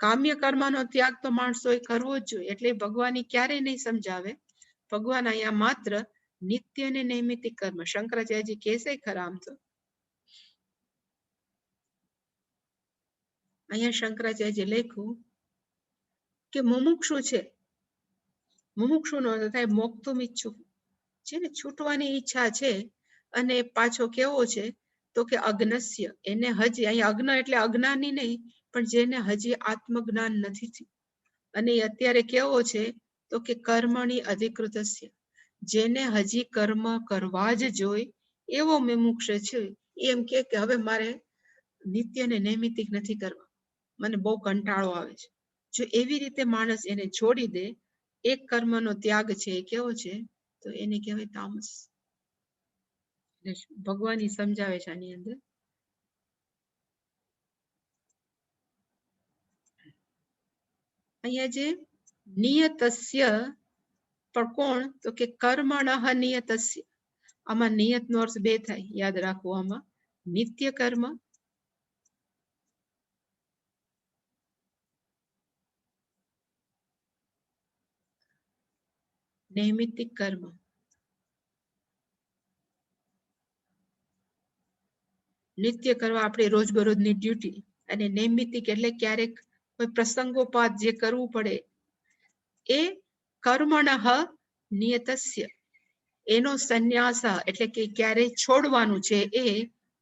કામ્ય કર્મનો ત્યાગ તો માણસોએ કરવો જ જોઈએ, એટલે ભગવાન ક્યારેય નહીં સમજાવે. ભગવાન અહીંયા માત્ર નિત્ય અને નૈમિતિક કર્મ, શંકરાચાર્યજી કહેશે ખરા આમ તો. અહીંયા શંકરાચાર્યજી લખ્યું કે મુમુક્ષુ છે, મુમુક્ષુનો અર્થ થાય મોક્તુમ ઈચ્છુક, જેને છૂટવાની ઈચ્છા છે અને પાછો કેવો છે તો કે અજ્ઞસ્ય, એને હજી અહીંયા અજ્ઞ એટલે અજ્ઞાની નહીં, પણ જેને હજી આત્મજ્ઞાન નથી થયું અને એ અત્યારે કેવો છે તો કે કર્મણી અધિકૃતસ્ય, જેને હજી કર્મ કરવા જ જોઈ એવો મુમુક્ષ છે. એમ કે હવે મારે નિત્ય ને નૈમિતિક નથી કરવા, મને બહુ કંટાળો આવે છે. જો એવી રીતે માણસ એને છોડી દે, એક કર્મનો ત્યાગ છે એ કેવો છે તો એને કહેવાય તામસ. ભગવાન સમજાવે છે આની અંદર. અહીંયા જે નિયતસ્ય પણ કોણ? તો કે કર્મણઃ નિયતસ્ય. આમાં નિયતનો અર્થ બે થાય, યાદ રાખવું. આમાં નિત્ય કર્મ નૈમિત્તિક કર્મ. નિત્ય કરવા આપણે રોજબરોજની ડ્યુટી, અને નૈમિત્તિક એટલે ક્યારેક કોઈ પ્રસંગોપાત જે કરવું પડે એ કર્મણઃ નિયતસ્ય. એનો સંન્યાસ એટલે કે ક્યારે છોડવાનું છે એ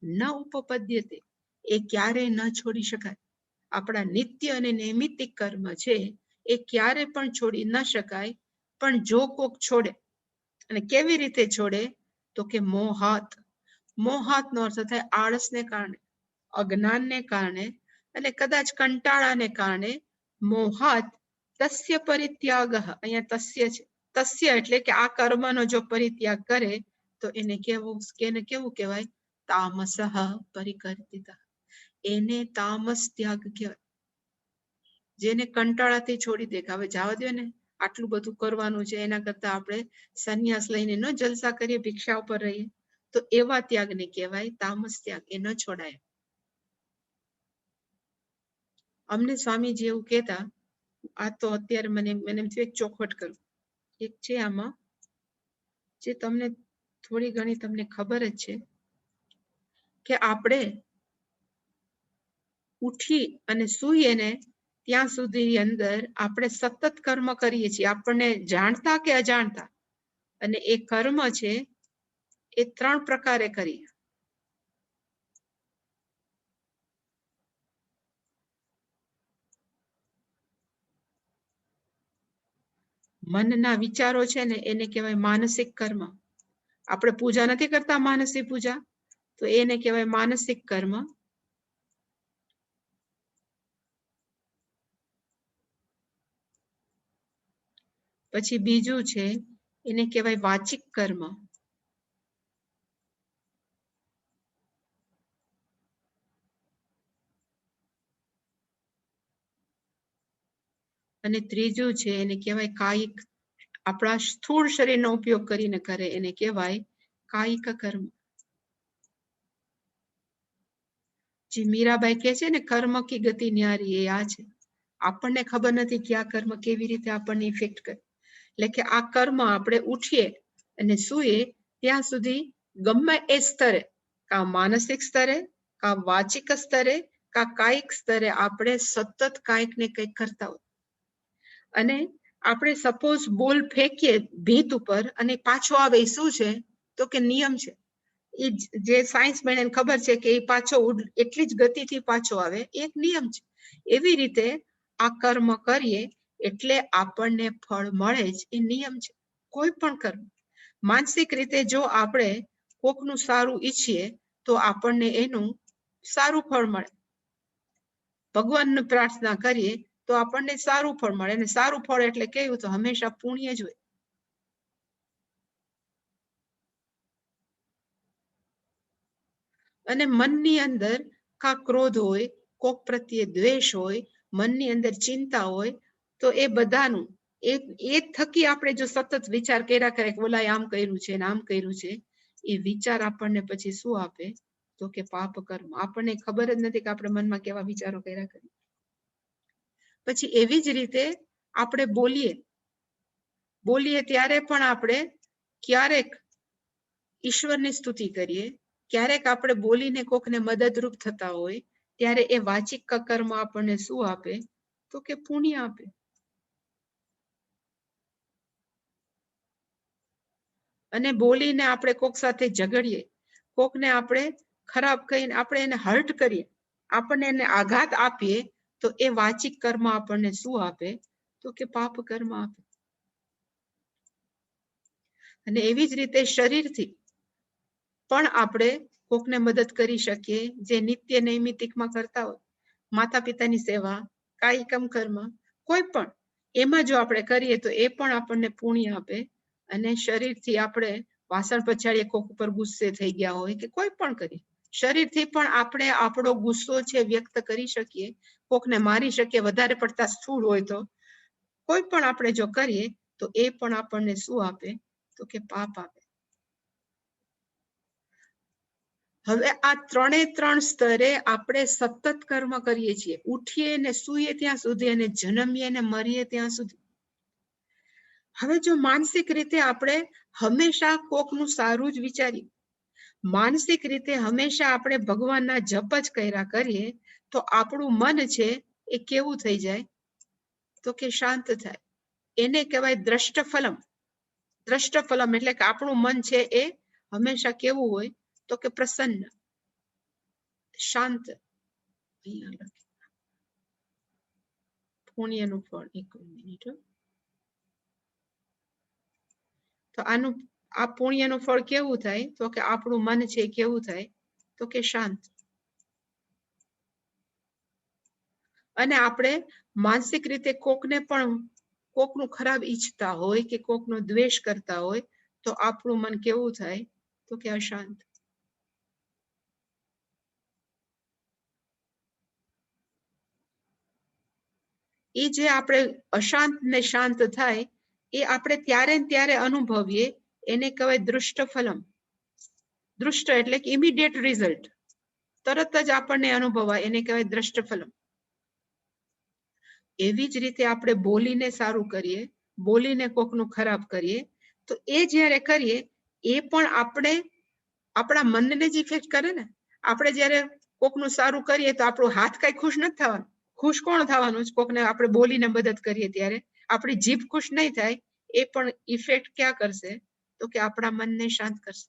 ન ઉપપદ્યતે, એ ક્યારે ન છોડી શકાય. આપણા નિત્ય અને નૈમિત્તિક કર્મ છે એ ક્યારે પણ છોડી ન શકાય. પણ જો કોક છોડે, અને કેવી રીતે છોડે? તો કે મોહાત. મોહાતનો અર્થ થાય આળસને કારણે, અજ્ઞાનને કારણે, અને કદાચ કંટાળાને કારણે. મોહાત તસ્ય પરિત્યાગ. અહીંયા તસ્ય છે. તસ્ય એટલે કે આ કર્મનો જો પરિત્યાગ કરે તો એને કેવું કહેવાય? તામસઃ પરિકર્તિત. એને તામસ ત્યાગ કહેવાય. જેને કંટાળાથી છોડી દે કે હવે જવા દો ને, આટલું બધું કરવાનું છે, એના કરતા આપણે સંન્યાસ લઈને ન જલસા કરીએ, ભિક્ષા ઉપર રહીએ, તો એવા ત્યાગને કહેવાય તામસ ત્યાગ. એ ન છોડાય. અમને સ્વામીજી એવું કહેતા, આ તો અત્યારે મને એમ થયું એક ચોખવટ કરું. એક છે આમાં જે તમને થોડી ઘણી તમને ખબર જ છે કે આપણે ઉઠી અને સૂઈએ ને ત્યાં સુધી અંદર આપણે સતત કર્મ કરીએ છીએ, આપણને જાણતા કે અજાણતા. અને એ કર્મ છે એ 3 પ્રકારે કરીએ. મનના વિચારો છે ને એને કહેવાય માનસિક કર્મ. આપણે પૂજા નથી કરતા, માનસિક પૂજા, તો એને કહેવાય માનસિક કર્મ. પછી બીજું છે એને કહેવાય વાચિક કર્મ. અને ત્રીજું છે એને કહેવાય કાયિક. આપણા સ્થૂળ શરીરનો ઉપયોગ કરીને કરે એને કહેવાય કાયિક કર્મ. જે મીરાબાઈ કહે છે ને, કર્મ કી ગતિ ન્યારી, એ આ છે. આપણને ખબર નથી કે આ કર્મ કેવી રીતે આપણને ઇફેક્ટ કરે. એટલે કે આ કર્મ આપણે ઉઠીએ અને સૂઈએ ત્યાં સુધી ગમે એ સ્તરે, કા માનસિક સ્તરે, કા વાચિક સ્તરે, કા કાયિક સ્તરે આપણે સતત કાંઈક ને કંઈક કરતા હોય. અને આપણે સપોઝ બોલ ફેંકીએ ભીત ઉપર અને પાછો આવે, શું છે? તો કે નિયમ છે. એ જે સાયન્સ મને ખબર છે કે એ પાછો એટલી જ ગતિથી પાછો આવે, એક નિયમ છે. એવી રીતે આ કર્મ કરીએ એટલે આપણને ફળ મળે જ, એ નિયમ છે. કોઈ પણ કર્મ માનસિક રીતે જો આપણે કોકનું સારું ઈચ્છીએ તો આપણને એનું સારું ફળ મળે. ભગવાનને પ્રાર્થના કરીએ તો આપણને સારું ફળ મળે. અને સારું ફળ એટલે કેવું? તો હંમેશા પુણ્ય જ હોય. અને મનની અંદર કા ક્રોધ હોય, કોક પ્રત્યે દ્વેષ હોય, મનની અંદર ચિંતા હોય, તો એ બધાનું એ થકી આપણે જો સતત વિચાર કર્યા કરે કે ઓલા આમ કર્યું છે ને આમ કર્યું છે, એ વિચાર આપણને પછી શું આપે? તો કે પાપ કર્મ. આપણને ખબર જ નથી કે આપણે મનમાં કેવા વિચારો કર્યા કરીએ. પછી એવી જ રીતે આપણે બોલીએ ત્યારે પણ આપણે ક્યારેક ઈશ્વરની સ્તુતિ કરીએ, ક્યારેક આપણે બોલીને કોકને મદદરૂપ થતા હોય, ત્યારે એ વાચિક કર્મ આપણને શું આપે? તો કે પુણ્ય આપે. અને બોલીને આપણે કોક સાથે ઝઘડીએ, કોકને આપણે ખરાબ કહીને આપણે એને હર્ટ કરીએ, આપણને એને આઘાત આપીએ, તો એ વાચિક કર્મ આપણને શું આપે? તો કે પાપ કર્મ આપે. અને એવી જ રીતે શરીરથી પણ આપણે કોકને મદદ કરી શકીએ, જે નિત્ય નૈમિત્તિકમાં કરતા હોય. માતા પિતાની સેવા, કાયિકમ કર્મ, કોઈ પણ એમાં જો આપણે કરીએ તો એ પણ આપણને પુણ્ય આપે. અને શરીરથી આપણે વાસણ પછાડીએ, કોક ઉપર ગુસ્સે થઈ ગયા હોય કે કોઈ પણ કરીએ, શરીરથી પણ આપણે આપણો ગુસ્સો છે વ્યક્ત કરી શકીએ, કોકને મારી શકીએ, વધારે પડતા સ્થૂળ હોય તો કોઈ પણ આપણે જો કરીએ તો એ પણ આપણને શું આપે? તો કે પાપ આપે. હવે આ ત્રણ સ્તરે આપણે સતત કર્મ કરીએ છીએ, ઉઠીએ ને સૂઈએ ત્યાં સુધી અને જન્મીએ ને મરીએ ત્યાં સુધી. હવે જો માનસિક રીતે આપણે હંમેશા કોકનું સારું જ વિચારીએ, માનસિક રીતે હંમેશા આપણે ભગવાનના જપ જ કર્યા કરીએ, તો આપણું મન છે એ કેવું થઈ જાય? તો કે શાંત થાય. એને કહેવાય દ્રષ્ટફલમ. દ્રષ્ટફલમ એટલે કે આપણું મન છે એ હંમેશા કેવું હોય? તો કે પ્રસન્ન, શાંત. અહીંયા લખી પુણ્યનું ફળ. એક મિનિટ. તો આ પુણ્યનું ફળ કેવું થાય? તો કે આપણું મન છે કેવું થાય? તો કે શાંત. અને આપણે માનસિક રીતે કોકનું ખરાબ ઈચ્છતા હોય કે કોકનો દ્વેષ કરતા હોય, તો આપણું મન કેવું થાય? તો કે અશાંત. એ જે આપણે અશાંત ને શાંત થાય, એ આપણે ત્યારે ને ત્યારે અનુભવીએ, એને કહેવાય દૃષ્ટફલમ. દૃષ્ટ એટલે કે ઇમિડિયેટ રિઝલ્ટ, તરત જ આપણને અનુભવાય, એને કહેવાય દ્રષ્ટફલમ. એવી જ રીતે આપણે બોલીને સારું કરીએ, બોલીને કોકનું ખરાબ કરીએ, તો એ જ્યારે કરીએ એ પણ આપણા મનને જ ઇફેક્ટ કરે ને. આપણે જ્યારે કોકનું સારું કરીએ તો આપણો હાથ કઈ ખુશ નથી થવાનો. ખુશ કોણ થવાનું? કોકને આપણે બોલીને મદદ કરીએ ત્યારે આપણી જીભ ખુશ નહીં થાય. એ પણ ઇફેક્ટ ક્યાં કરશે? તો કે આપણા મનને શાંત કરશે.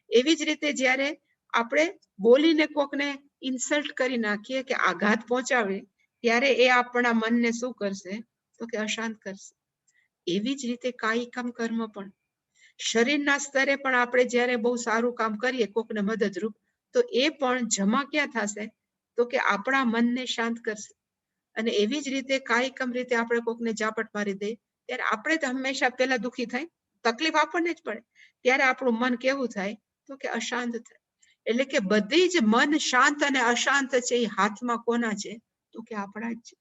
એવી જ રીતે જ્યારે આપણે બોલીને કોકને ઇન્સલ્ટ કરી નાખીએ કે આઘાત પહોંચાડે, ત્યારે એ આપણા મનને શું કરશે? તો કે અશાંત કરશે. એવી જ રીતે કાયિકમ કર્મ પણ શરીરના સ્તરે પણ આપણે જ્યારે બહુ સારું કામ કરીએ કોકને મદદરૂપ, તો એ પણ જમા ક્યાં થશે? તો કે આપણા મનને શાંત કરશે. અને એવી જ રીતે કાયિકમ રીતે આપણે કોકને ઝાપટ મારી દઈએ ત્યારે આપણે તો હંમેશા પેલા દુઃખી થાય, તકલીફ આપણને જ પડે. ત્યારે આપણું મન કેવું થાય? તો કે અશાંત થાય. એટલે કે બધી જ મન શાંત અને અશાંત છે એ હાથમાં કોના છે? તો કે આપણા જ છે.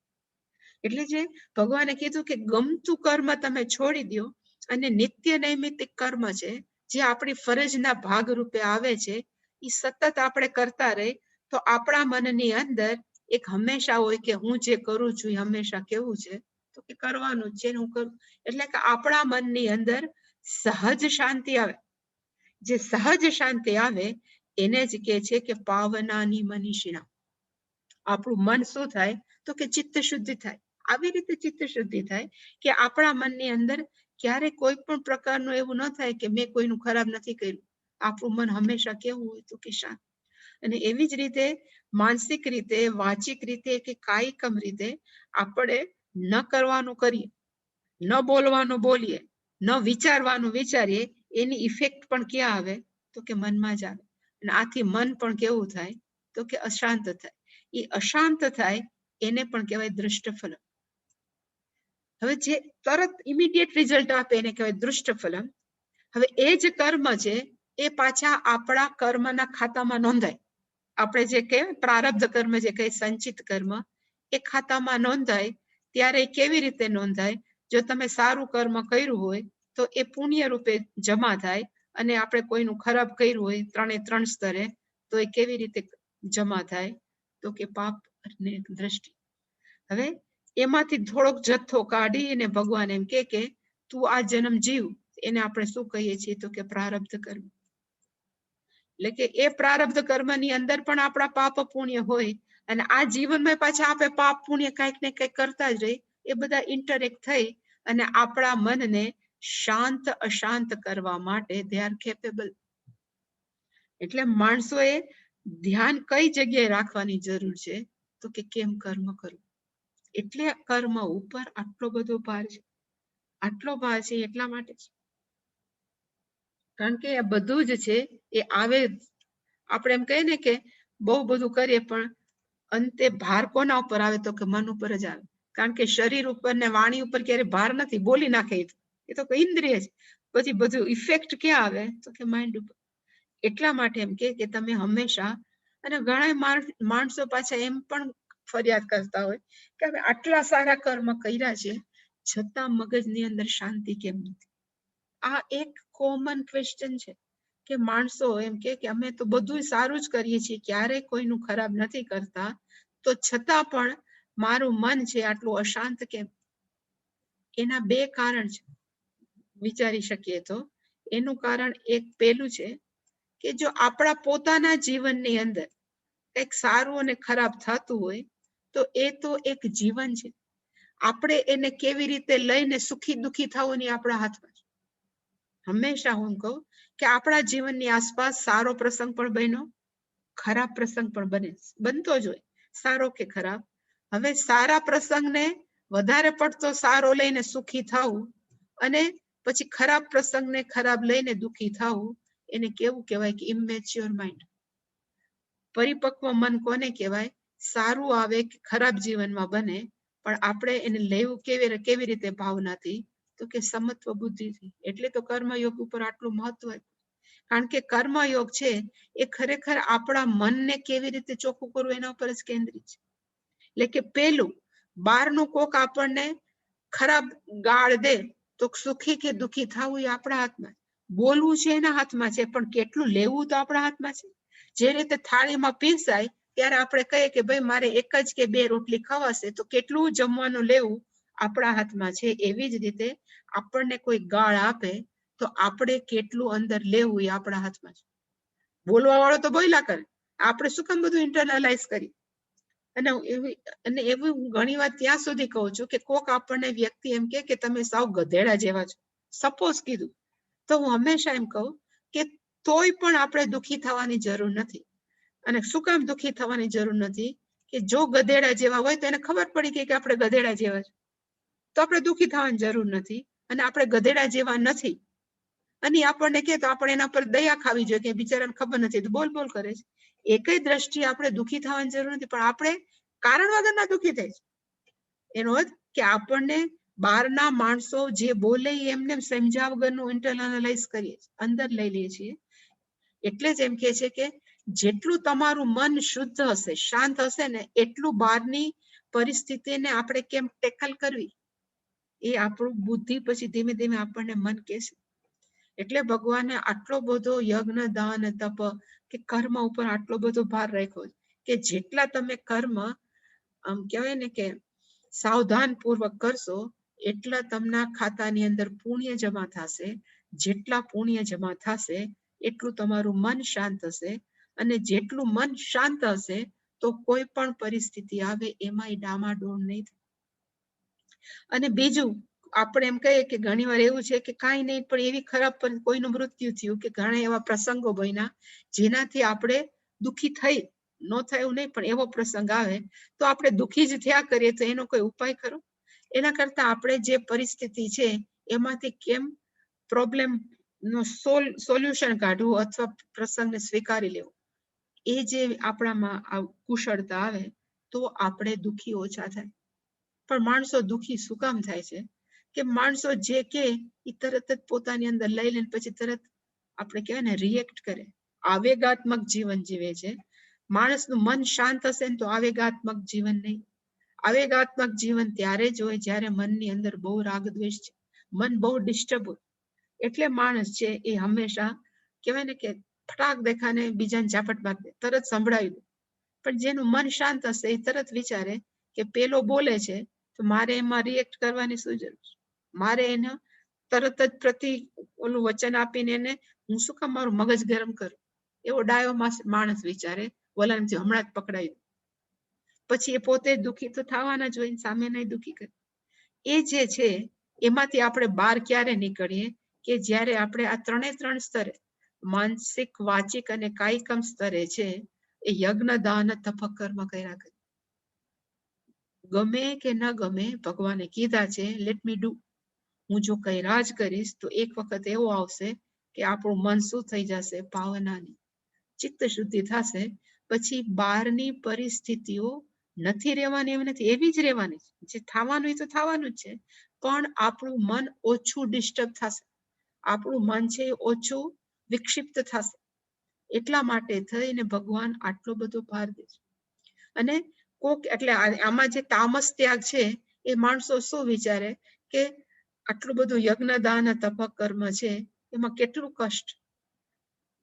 એટલે જે ભગવાને કીધું કે ગમતું કર્મ તમે છોડી દો અને નિત્ય નૈમિત્તિક કર્મ છે જે આપણી ફરજના ભાગ રૂપે આવે છે, એ સતત આપણે કરતા રહી, તો આપણા મનની અંદર એક હંમેશા હોય કે હું જે કરું છું એ હંમેશા કેવું છે? તો કે કરવાનું જ છે હું કરું. એટલે કે આપણા મનની અંદર સહજ શાંતિ આવે. જે સહજ શાંતિ આવે એને જ કહે છે કે પાવનાની મનીષિણા. આપણું મન શું થાય? તો કે ચિત્ત શુદ્ધિ થાય. આવી રીતે ચિત્ત શુદ્ધિ થાય કે આપણા મનની અંદર ક્યારે કોઈ પણ પ્રકારનું એવું ન થાય કે મેં કોઈનું ખરાબ નથી કર્યું. આપણું મન હંમેશા કેવું હોય? તો કે શાંત. અને એવી જ રીતે માનસિક રીતે, વાચિક રીતે કે કાયિકમ રીતે આપણે ન કરવાનું કરીએ, ન બોલવાનું બોલીએ, ન વિચારવાનું વિચારીએ, એની ઇફેક્ટ પણ ક્યાં આવે? તો કે મનમાં જ આવે. અને આથી મન પણ કેવું થાય? તો કે અશાંત થાય. એ અશાંત થાય એને પણ કહેવાય દૃષ્ટફલમ. હવે જે તરત ઇમિડિયેટ રિઝલ્ટ આપે એને કહેવાય દૃષ્ટફલમ. હવે એ જ કર્મ છે એ પાછા આપણા કર્મના ખાતામાં નોંધાય. આપણે જે કહેવાય પ્રારબ્ધ કર્મ, જે કઈ સંચિત કર્મ, એ ખાતામાં નોંધાય. ત્યારે કેવી રીતે નોંધાય? જો તમે સારું કર્મ કર્યું હોય તો એ પુણ્ય રૂપે જમા થાય, અને આપણે કોઈનું ખરાબ કર્યું હોય 3 સ્તરે, તો એ કેવી રીતે જમા થાય? તો કે પાપ અને દ્રષ્ટિ. હવે એમાંથી થોડોક જથ્થો કાઢી અને ભગવાન એમ કે તું આ જન્મ જીવ, એને આપણે શું કહીએ છીએ? તો કે પ્રારબ્ધ કર્મ. એટલે કે એ પ્રારબ્ધ કર્મની અંદર પણ આપણા પાપ પુણ્ય હોય, અને આ જીવનમાં પાછા આપણે પાપ પુણ્ય કંઈક ને કંઈક કરતા જ રહી. એ બધા ઇન્ટરેક્ટ થઈ અને આપણા મનને શાંત અશાંત કરવા માટે દે આર કેપેબલ. એટલે માણસોએ ધ્યાન કઈ જગ્યાએ રાખવાની જરૂર છે? તો કે કેમ કર્મ કરવું. એટલે કર્મ ઉપર આટલો બધો ભાર છે. આટલો ભાર છે એટલા માટે જ, કારણ કે આ બધું જ છે એ આવે. આપણે એમ કહીએ ને કે બહુ બધું કરીએ પણ અંતે ભાર કોના ઉપર આવે? તો કે મન ઉપર જ આવે. કારણ કે શરીર ઉપર ને વાણી ઉપર ક્યારે ભાર નથી. બોલી નાખે એ તો ઇન્દ્રિય છે. પછી બધું ઇફેક્ટ ક્યાં આવે? તો કે માઇન્ડ ઉપર. એટલા માટે એમ કે તમે હંમેશા, અને ઘણા માણસો પાછા એમ પણ ફરિયાદ કરતા હોય કે અમે આટલા સારા કર્મ કર્યા છે છતાં મગજની અંદર શાંતિ કેમ નથી? આ એક કોમન ક્વેશ્ચન છે કે માણસો એમ કે અમે તો બધું સારું જ કરીએ છીએ, ક્યારેય કોઈનું ખરાબ નથી કરતા, તો છતાં પણ મારું મન છે આટલું અશાંત કેમ? એના બે કારણ છે વિચારી શકીએ તો. એનું કારણ એક પેલું છે કે જો આપણા પોતાના જીવનની અંદર કંઈક સારું અને ખરાબ થતું હોય તો એ તો એક જીવન છે. આપણે એને કેવી રીતે લઈને સુખી દુખી થવું ની આપણા હાથમાં છે. હંમેશા હું કહું કે આપણા જીવનની આસપાસ સારો પ્રસંગ પણ બન્યો, ખરાબ પ્રસંગ પણ બનતો જ હોય, સારો કે ખરાબ. હવે સારા પ્રસંગને વધારે પડતો સારો લઈને સુખી થવું અને પછી ખરાબ પ્રસંગને ખરાબ લઈને દુખી થવું, એને કેવું કહેવાય કે ઇમેચ્યોર માઇન્ડ. પરિપક્વ મન કોને કહેવાય? સારું આવે કે ખરાબ જીવનમાં બને પણ આપણે એને લેવું કેવી રીતે ભાવનાથી? તો કે સમત્વ બુદ્ધિથી. એટલે તો કર્મયોગ ઉપર આટલું મહત્વ. કારણ કે કર્મયોગ છે એ ખરેખર આપણા મનને કેવી રીતે ચોખ્ખું કરવું એના ઉપર જ કેન્દ્રિત છે. એટલે કે પેલું બહારનું કોક આપણને ખરાબ ગાળ દે તો સુખી કે દુખી થવું એ આપણા હાથમાં. બોલવું છે એના હાથમાં છે, પણ કેટલું લેવું તો આપણા હાથમાં છે. જે રીતે થાળીમાં પીરસાય ત્યારે આપણે કહીએ કે ભાઈ મારે એક જ કે બે રોટલી ખવાશે, તો કેટલું જમવાનું લેવું આપણા હાથમાં છે. એવી જ રીતે આપણને કોઈ ગાળ આપે તો આપણે કેટલું અંદર લેવું એ આપણા હાથમાં છે. બોલવા વાળો તો બોલ્યા કરે, આપણે શું કામ બધું ઇન્ટરનલાઇઝ કરી? અને એવું હું ઘણી વાર ત્યાં સુધી કહું છું કે કોક આપણને વ્યક્તિ એમ કે તમે સાવ ગધેડા જેવા છો, સપોઝ કીધું, તો હું હંમેશા એમ કહું કે તોય પણ આપણે દુખી થવાની જરૂર નથી. અને શું કામ દુખી થવાની જરૂર નથી? કે જો ગધેડા જેવા હોય તો એને ખબર પડી ગઈ કે આપણે ગધેડા જેવા છે, તો આપણે દુખી થવાની જરૂર નથી. અને આપણે ગધેડા જેવા નથી અને આપણને કે તો આપણે એના પર દયા ખાવી જોઈએ કે બિચારાને ખબર નથી તો બોલ બોલ કરે છે. એકય દ્રષ્ટિએ આપણે દુખી થવાની જરૂર નથી, પણ આપણે કારણ વગરના દુખી થાય છે. એનો અર્થ કે આપણને બહારના માણસો જે બોલે એમને સમજાવ વગરનું ઇન્ટરનલાઇઝ કરીએ, અંદર લઈ લઈએ છીએ. એટલે જ એમ કે છે કે જેટલું તમારું મન શુદ્ધ હશે, શાંત હશે ને, એટલું બહારની પરિસ્થિતિને આપણે કેમ ટેકલ કરવી એ આપણું બુદ્ધિ પછી ધીમે ધીમે આપણને મન કહેશે. એટલે ભગવાને આટલો બધો યજ્ઞ, દાન, તપ કે કર્મ ઉપર આટલો બધો ભાર રાખ્યો કે જેટલા તમે કર્મ આમ કહેવાય ને કે સાવધાન પૂર્વક કરશો એટલા તમને ખાતાની અંદર પુણ્ય જમા થશે. જેટલા પુણ્ય જમા થશે એટલું તમારું મન શાંત હશે, અને જેટલું મન શાંત હશે તો કોઈ પણ પરિસ્થિતિ આવે એમાં ડામાડોળ નહીં થાય. અને બીજું આપણે એમ કહીએ કે ઘણી વાર એવું છે કે કાંઈ નહીં, પણ એવી ખરાબ કોઈનું મૃત્યુ થયું કે ઘણા એવા પ્રસંગો બન્યા જેનાથી આપણે દુખી થઈ, ન થાય એવું નહીં, પણ એવો પ્રસંગ આવે તો આપણે દુખી જ થયા કરીએ, તો એનો કોઈ ઉપાય ખરો? એના કરતા આપણે જે પરિસ્થિતિ છે એમાંથી કેમ પ્રોબ્લેમ નો સોલ્યુશન કાઢવું અથવા પ્રસંગને સ્વીકારી લેવું, એ જે આપણામાં કુશળતા આવે તો આપણે દુખી ઓછા થાય. પણ માણસો દુખી શું કામ થાય છે? કે માણસો જે કે એ તરત જ પોતાની અંદર લઈ લઈને પછી તરત આપણે કહેવાય ને રિએક્ટ કરે, આવેગાત્મક જીવન જીવે છે. માણસનું મન શાંત હશે ને તો આવેગાત્મક જીવન નહીં. આવેગાત્મક જીવન ત્યારે જ હોય જ્યારે મનની અંદર બહુ રાગ દ્વેષ છે, મન બહુ ડિસ્ટર્બ હોય. એટલે માણસ છે એ હંમેશા કહેવાય ને કે ફટાક દેખાને બીજાને ઝાપટ માર દે, તરત સંભળાવી દે. પણ જેનું મન શાંત હશે એ તરત વિચારે કે પેલો બોલે છે તો મારે એમાં રિએક્ટ કરવાની શું જરૂર છે? મારે એને તરત જ ઓલું વચન આપીને એને હું શું કામ મારું મગજ ગરમ કરું? એવો ડાયો માણસ વિચારે, વલણથી હમણાં જ પકડાયું. પછી એ પોતે દુખી તો થવાના જ હોય, સામે નહીં દુખી કરે. એ જે છે એમાંથી આપણે બહાર ક્યારે નીકળીએ કે જ્યારે આપણે આ ત્રણ સ્તરે માનસિક, વાચિક અને કાયિકમ સ્તરે છે એ યજ્ઞ, દાન, તપ, કર્મ કર્યા કરે. ગમે કે ન ગમે ભગવાને કીધા છે લેટ મી ડુ. હું જો કઈ રાજ કરીશ તો એક વખત એવો આવશે કે આપણું મન શું થઈ જશે? ભાવનાની ચિત્ત શુદ્ધિ થશે. પછી બહારની પરિસ્થિતિઓ નથી રહેવાની એમ નથી, એવી જ રહેવાની. જે થવાનું એ તો થવાનું જ છે, પણ આપણું મન ઓછું ડિસ્ટર્બ થશે, આપણું મન છે ઓછું વિક્ષિપ્ત થશે. એટલા માટે થઈને ભગવાન આટલો બધો ભાર દે છે. અને કોક એટલે આમાં જે તામસ ત્યાગ છે એ માણસો શું વિચારે કે આટલું બધું યજ્ઞ દાન તપ કર્મ છે, એમાં કેટલું કષ્ટ.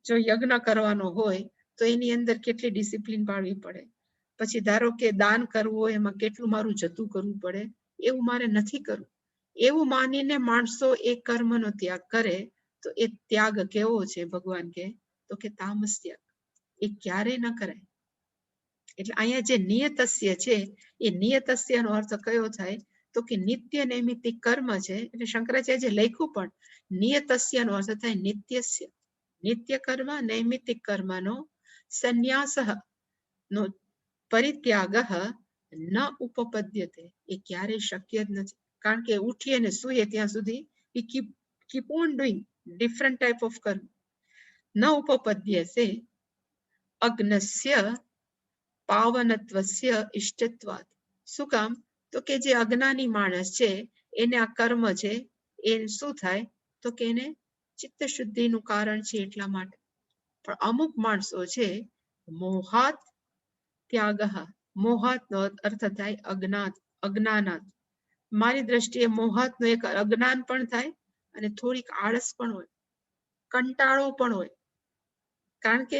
જો યજ્ઞ કરવાનો હોય તો એની અંદર કેટલી ડિસિપ્લિન પાડવી પડે. પછી ધારો કે દાન કરવું હોય, એમાં કેટલું મારું જતું કરવું પડે, એવું મારે નથી કરવું. એવું માનીને માણસો એ કર્મનો ત્યાગ કરે તો એ ત્યાગ કેવો છે? ભગવાન તો કે તામસ ત્યાગ. એ ક્યારેય ન કરાય. એટલે અહીંયા જે નિયતસ્ય છે, એ નિયતસ્ય નો અર્થ કયો થાય? તો કે નિત્ય નૈમિત્તિક કર્મ છે. એટલે શંકરાચાર્ય લખ્યું પણ નિયતસ્ય નો અર્થ થાય નિત્યસ્ય. નિત્ય કર્મ નૈમિત્તિક કર્મનો સંન્યાસ નો પરિત્યાગ ન ઉપપદ્યતે. એ ક્યારેય શક્ય જ નથી. કારણ કે ઉઠીએ ને સૂઈએ ત્યાં સુધી we keep on doing different type of કર્મ. ન ઉપપદ્યતે અગ્નસ્ય પાવનત્વસ્ય ઇષ્ટત્વાદ. શું કામ? તો કે જે અજ્ઞાની માણસ છે એને આ કર્મ છે એ શું થાય? તો કે એને ચિત્ત શુદ્ધિનું કારણ છે એટલા માટે. પણ અમુક માણસો છે મોહાત ત્યાગ. મોહાત નો અર્થ થાય અજ્ઞાનાત. મારી દ્રષ્ટિએ મોહાત નો એક અજ્ઞાન પણ થાય અને થોડીક આળસ પણ હોય, કંટાળો પણ હોય. કારણ કે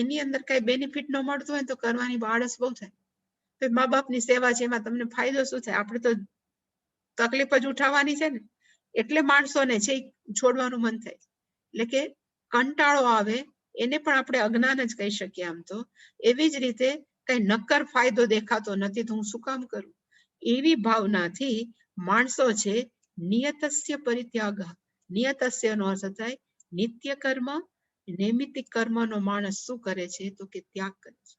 એની અંદર કઈ બેનિફિટ ન મળતું હોય તો કરવાની આળસ બહુ થાય. તો મા બાપની સેવા છે, એમાં તમને ફાયદો શું થાય? આપણે તો તકલીફ જ ઉઠાવવાની છે ને. એટલે માણસોને છે છોડવાનું મન થાય. એટલે કે કંટાળો આવે એને પણ આપણે અજ્ઞાન જ કહી શકીએ આમ તો. એવી જ રીતે કઈ નક્કર ફાયદો દેખાતો નથી તો હું શું કામ કરું? એવી ભાવનાથી માણસો છે નિયતસ્ય પરિત્યાગ. નિયતસ્ય નો અર્થ થાય નિત્ય કર્મ નૈમિત્તિક કર્મનો માણસ શું કરે છે? તો કે ત્યાગ કરે છે.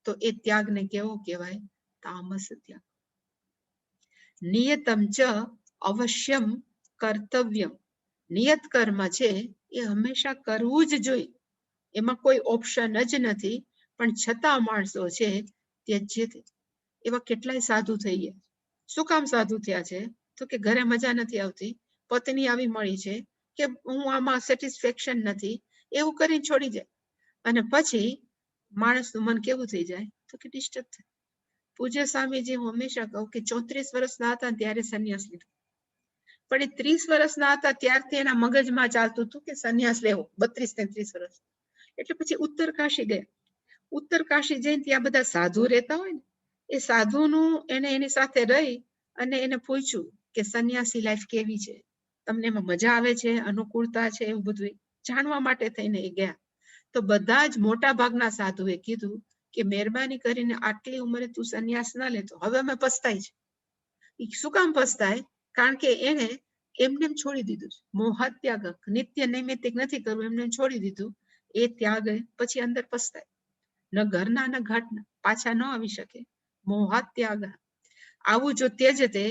તો એ ત્યાગને કેવો કહેવાય? તામસ ત્યાગ. નિયતમ ચ અવશ્યમ કર્તવ્યમ. નિયત કર્મ છે એ હંમેશા કરવું જ જોઈએ. એમાં કોઈ ઓપ્શન જ નથી. પણ છતાં માણસો છે ત્યજ્યતે. એવા કેટલાય સાધુ થઈ ગયા. શું કામ સાધુ થયા છે? તો કે ઘરે મજા નથી આવતી, પત્ની આવી મળી છે, કે હું આમાં સેટિસ્ફેક્શન નથી, એવું કરીને છોડી જાય. અને પછી માણસનું મન કેવું થઈ જાય? તો કે ડિસ્ટર્બ થાય. પૂજ્ય સ્વામીજી હું હંમેશા કહું કે 34 વર્ષના હતા ત્યારે સંન્યાસ લીધો. પણ એ 30 વર્ષના હતા ત્યારથી એના મગજમાં ચાલતું હતું કે સંન્યાસ લેવો. 32-33 વર્ષ. એટલે પછી ઉત્તર કાશી ગયા. ઉત્તર કાશી જઈને ત્યાં બધા સાધુ રહેતા હોય ને, એ સાધુનું એને એની સાથે રહી અને એને પૂછ્યું કે સંન્યાસી લાઈફ કેવી છે, તમને એમાં મજા આવે છે, અનુકૂળતા છે, એવું બધું જાણવા માટે થઈને એ ગયા. તો બધા જ મોટા ભાગના સાધુએ કીધું કે મહેરબાની કરીને આટલી ઉંમરે તું સંન્યાસ ના લેતો. હવે અમે પસ્તાય છે. શું કામ પસ્તાય? કારણ કે એને એમને છોડી દીધું. મોહ ત્યાગ. નિત્ય નૈમિત્તિક નથી કરવું, એમને છોડી દીધું. એ ત્યાગ પછી અંદર પસ્તાય. ન ઘરના ન ઘાટના પાછા ન આવી શકે. મોહાત ત્યાગ. આવું જો ત્યજતે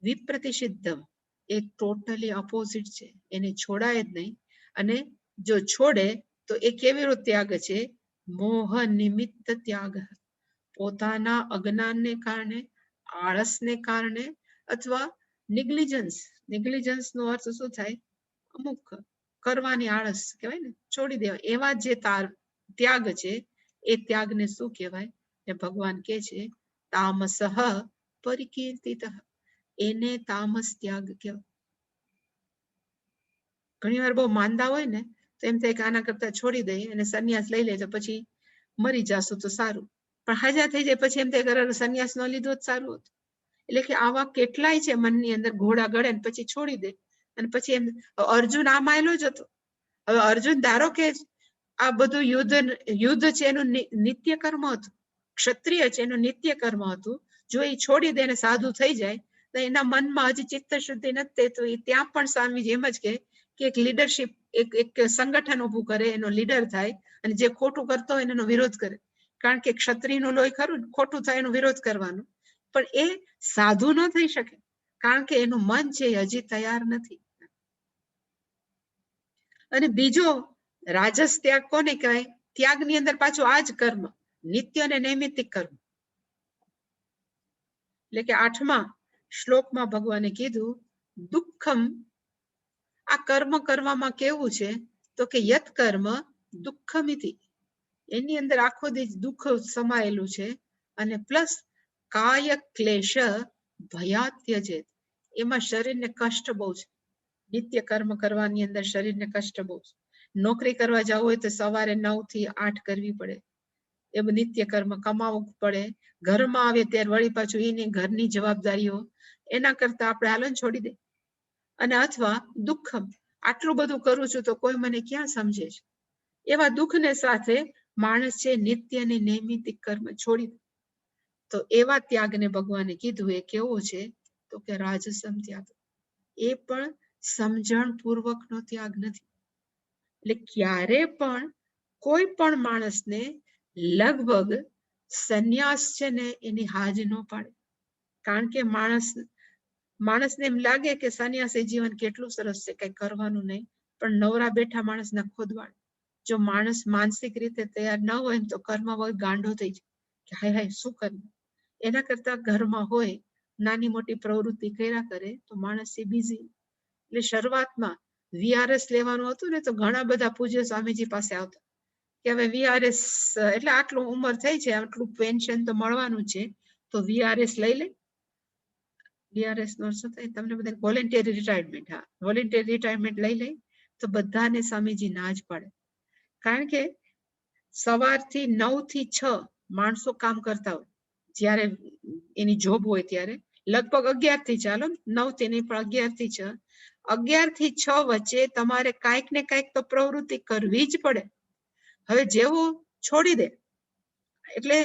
વિપ્રતિષિદ્ધમ. એ ટોટલી ઓપોઝિટ છે. એને છોડાય જ નહીં. અને જો છોડે તો એ કેવી રીતે ત્યાગ છે? મોહ નિમિત્ત ત્યાગ. પોતાના અજ્ઞાનને કારણે, આળસને કારણે, અથવા નેગ્લિજન્સ નો અર્થ શું થાય? અમુક કરવાની આળસ કહેવાય ને, છોડી દેવાય. એવા જે ત્યાગ છે એ ત્યાગને શું કહેવાય? ને ભગવાન કે છે તામસઃ પરિકીર્તિતઃ. એને તામસ ત્યાગ કહેવાય. ઘણી વાર બહુ માંદા હોય ને તો એમ થાય કે આના કરતા છોડી દઈએ અને સંન્યાસ લઈ લે તો પછી મરી જાશું તો સારું. પણ હાજા થઈ જાય પછી એમ થાય કે સંન્યાસ ન લીધો જ સારું હતું. એટલે કે આવા કેટલાય છે મનની અંદર ઘોડા ગળે ને પછી છોડી દે. અને પછી એમ અર્જુન આ માયલો જ હતો. હવે અર્જુન ધારો કે આ બધું યુદ્ધ છે એનું નિત્ય કર્મ હતું, ક્ષત્રિય છે એનું નિત્ય કર્મ હતું. જો એ છોડી દે ને સાધુ થઈ જાય તો એના મનમાં હજી ચિત્ત શુદ્ધિ નથી, તો એ ત્યાં પણ સ્વામીજી એમ જ કે એક લીડરશિપ, એક સંગઠન ઉભું કરે, એનો લીડર થાય અને જે ખોટું કરતો હોય એનો વિરોધ કરે. કારણ કે ક્ષત્રિયનું લોહી ખરું ને, ખોટું થાય એનો વિરોધ કરવાનો. પણ એ સાધુ ન થઈ શકે કારણ કે એનું મન છે હજી તૈયાર નથી. અને બીજો રાજસ ત્યાગ કોને કહેવાય? ત્યાગની અંદર પાછું આ જ કર્મ, નિત્ય અને નૈમિત્તિક કર્મ. એટલે કે 8મા શ્લોકમાં ભગવાને કીધું દુઃખમ. આ કર્મ કરવામાં કેવું છે? તો કે યત કર્મ દુઃખમિતિ. એની અંદર આખો દિવસ દુઃખ સમાયેલું છે. અને પ્લસ કાય ક્લેશ ભયાત્યજેત. એમાં શરીરને કષ્ટ બહુ છે. નિત્ય કર્મ કરવાની અંદર શરીરને કષ્ટ બહુ છે. નોકરી કરવા જવું હોય તો સવારે 9 થી 8 કરવી પડે. એ નિત્ય કર્મ કમાવવું પડે. ઘરમાં આવે ત્યારે વળી પાછું એની ઘરની જવાબદારીઓ, એના કરતા આપણે હાલન છોડી દે. અને અથવા દુઃખમ, આટલું બધું કરું છું તો કોઈ મને ક્યાં સમજે છે, એવા દુઃખને સાથે માણસ છે નિત્ય અને નૈમિતિક કર્મ છોડી દે. તો એવા ત્યાગને ભગવાને કીધું એ કેવો છે, તો કે રાજસમ ત્યાગ. એ પણ સમજણ પૂર્વકનો ત્યાગ નથી. એટલે ક્યારે પણ કોઈ પણ માણસને લગભગ સંન્યાસ છે ને એની હાજ ન પાડે. કારણ કે માણસને એમ લાગે કે સંન્યાસી જીવન કેટલું સરસ છે, કઈ કરવાનું નહીં, પણ નવરા બેઠા માણસને ખોદવાડ. જો માણસ માનસિક રીતે તૈયાર ન હોય તો કર્મ વગર ગાંડો થઈ જાય કે હાય હાય શું કરવું. એના કરતા ઘરમાં હોય નાની મોટી પ્રવૃત્તિ કર્યા કરે તો માણસ એ બીઝી. એટલે શરૂઆતમાં વીઆરએસ લેવાનું હતું ને તો ઘણા બધા પૂજ્ય સ્વામીજી પાસે આવતા કે હવે વીઆરએસ એટલે આટલું ઉંમર થઈ છે, આટલું પેન્શન તો મળવાનું છે, તો વીઆરએસ લઈ લે. વીઆરએસ નો શું થાય, તમને બધા વોલેન્ટરી રિટાયરમેન્ટ. હા, વોલેન્ટરી રિટાયરમેન્ટ લઈ લે તો બધાને સ્વામીજી ના જ પાડે. કારણ કે સવારથી 9 થી 6 માણસો કામ કરતા હોય, જ્યારે એની જોબ હોય ત્યારે લગભગ 11 થી, ચાલો 9 થી નહીં પણ 11 થી 6, 11 થી 6 વચ્ચે તમારે કાંઈક ને કાંઈક તો પ્રવૃત્તિ કરવી જ પડે. હવે જેવું છોડી દે એટલે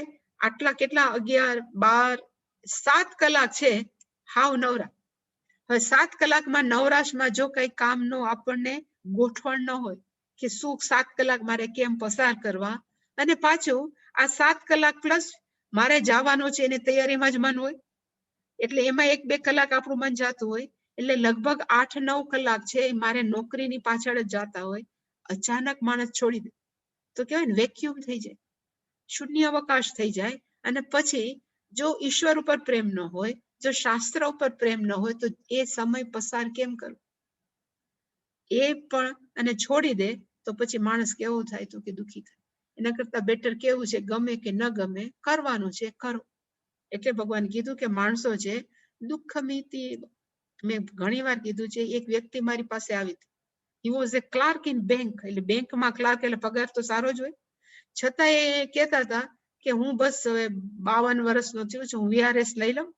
આટલા કેટલા 11, 12, 7 કલાક છે હાવ નવરા. હવે 7 કલાકમાં નવરાશમાં જો કઈ કામનો આપણને ગોઠવણ ન હોય કે શું 7 કલાક મારે કેમ પસાર કરવા, અને પાછું આ 7 કલાક પ્લસ મારે જવાનું છે એની તૈયારીમાં જ મન હોય, એટલે એમાં 1-2 કલાક આપણું મન જતું હોય, એટલે લગભગ 8-9 કલાક છે મારે નોકરીની પાછળ જ જતા હોય. અચાનક માણસ છોડી દે તો કહેવાય ને વેક્યુમ થઈ જાય, શૂન્ય અવકાશ થઈ જાય. અને પછી જો ઈશ્વર ઉપર પ્રેમ ન હોય, જો શાસ્ત્ર ઉપર પ્રેમ ન હોય તો એ સમય પસાર કેમ કરવો એ પણ અને છોડી દે તો પછી માણસ કેવો થાય, તો કે દુઃખી થાય. એના કરતા બેટર કેવું છે, ગમે કે ન ગમે કરવાનું છે કરો. એટલે ભગવાન કીધું કે માણસો છે દુઃખમિતિ. મેં ઘણી વાર કીધું છે, એક વ્યક્તિ મારી પાસે આવી હતી. He was A clerk in bank. એટલે બેંકમાં ક્લાર્ક એટલે પગાર તો સારો જ હોય, છતાં એ કહેતા હતા કે હું બસ હવે 52 વર્ષનો થયો છું, હું વીઆરએસ લઈ લઉં,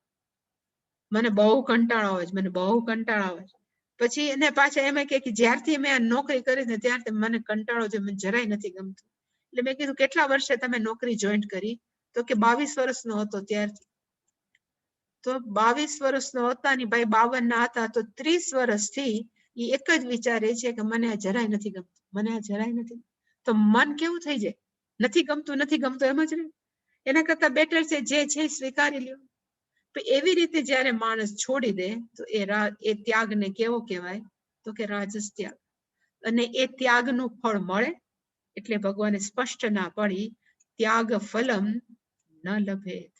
મને બહુ કંટાળો આવે છે, મને બહુ કંટાળો આવે છે. પછી એને પાછા એમ કે જ્યારથી મેં આ નોકરી કરી ને ત્યારથી મને કંટાળો છે, મને જરાય નથી ગમતું. એટલે મેં કીધું કેટલા વર્ષે તમે નોકરી જોઈન્ટ કરી, તો કે 22 વર્ષનો હતો ત્યારથી. તો 22 વર્ષનો હતા ની ભાઈ 52 ના હતા, તો 30 વર્ષથી એ એક જ વિચારે છે કે મને આ જરાય નથી ગમતું, મને આ જરાય નથી. તો મન કેવું થઈ જાય, નથી ગમતું એમ જ રહે. એના કરતા બેટર છે જે છે સ્વીકારી લ્યો. એવી રીતે જયારે માણસ છોડી દે તો એ ત્યાગને કેવો કહેવાય, તો કે રાજસ ત્યાગ. અને એ ત્યાગનું ફળ મળે. એટલે ભગવાને સ્પષ્ટ ના પડી, ત્યાગ ફલમ ન લભેત.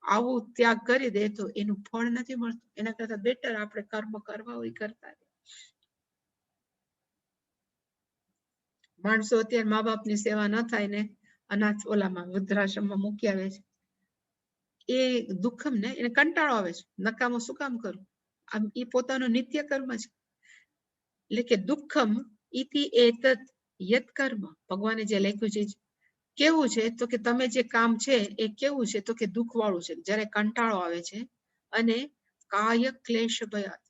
આવું ત્યાગ કરી દે તો એનું ફળ નથી મળતું. એના કરતા બેટર આપણે કર્મ કરવા હોય કરતા. માણસો અત્યારે મા બાપની સેવા ન થાય ને અનાથ ઓલામાં વૃદ્ધાશ્રમમાં મૂકી આવે છે, એ દુઃખમ ને એને કંટાળો આવે છે, નકામો શું કામ કરું, આમ એ પોતાનું નિત્ય કર્મ છે. એટલે કે દુઃખમ ઇતિ એતત યત કર્મ. ભગવાને જે લખ્યું છે કેવું છે, તો કે તમે જે કામ છે એ કેવું છે, તો કે દુઃખ વાળું છે, જયારે કંટાળો આવે છે. અને કાય ક્લેશ ભયાત,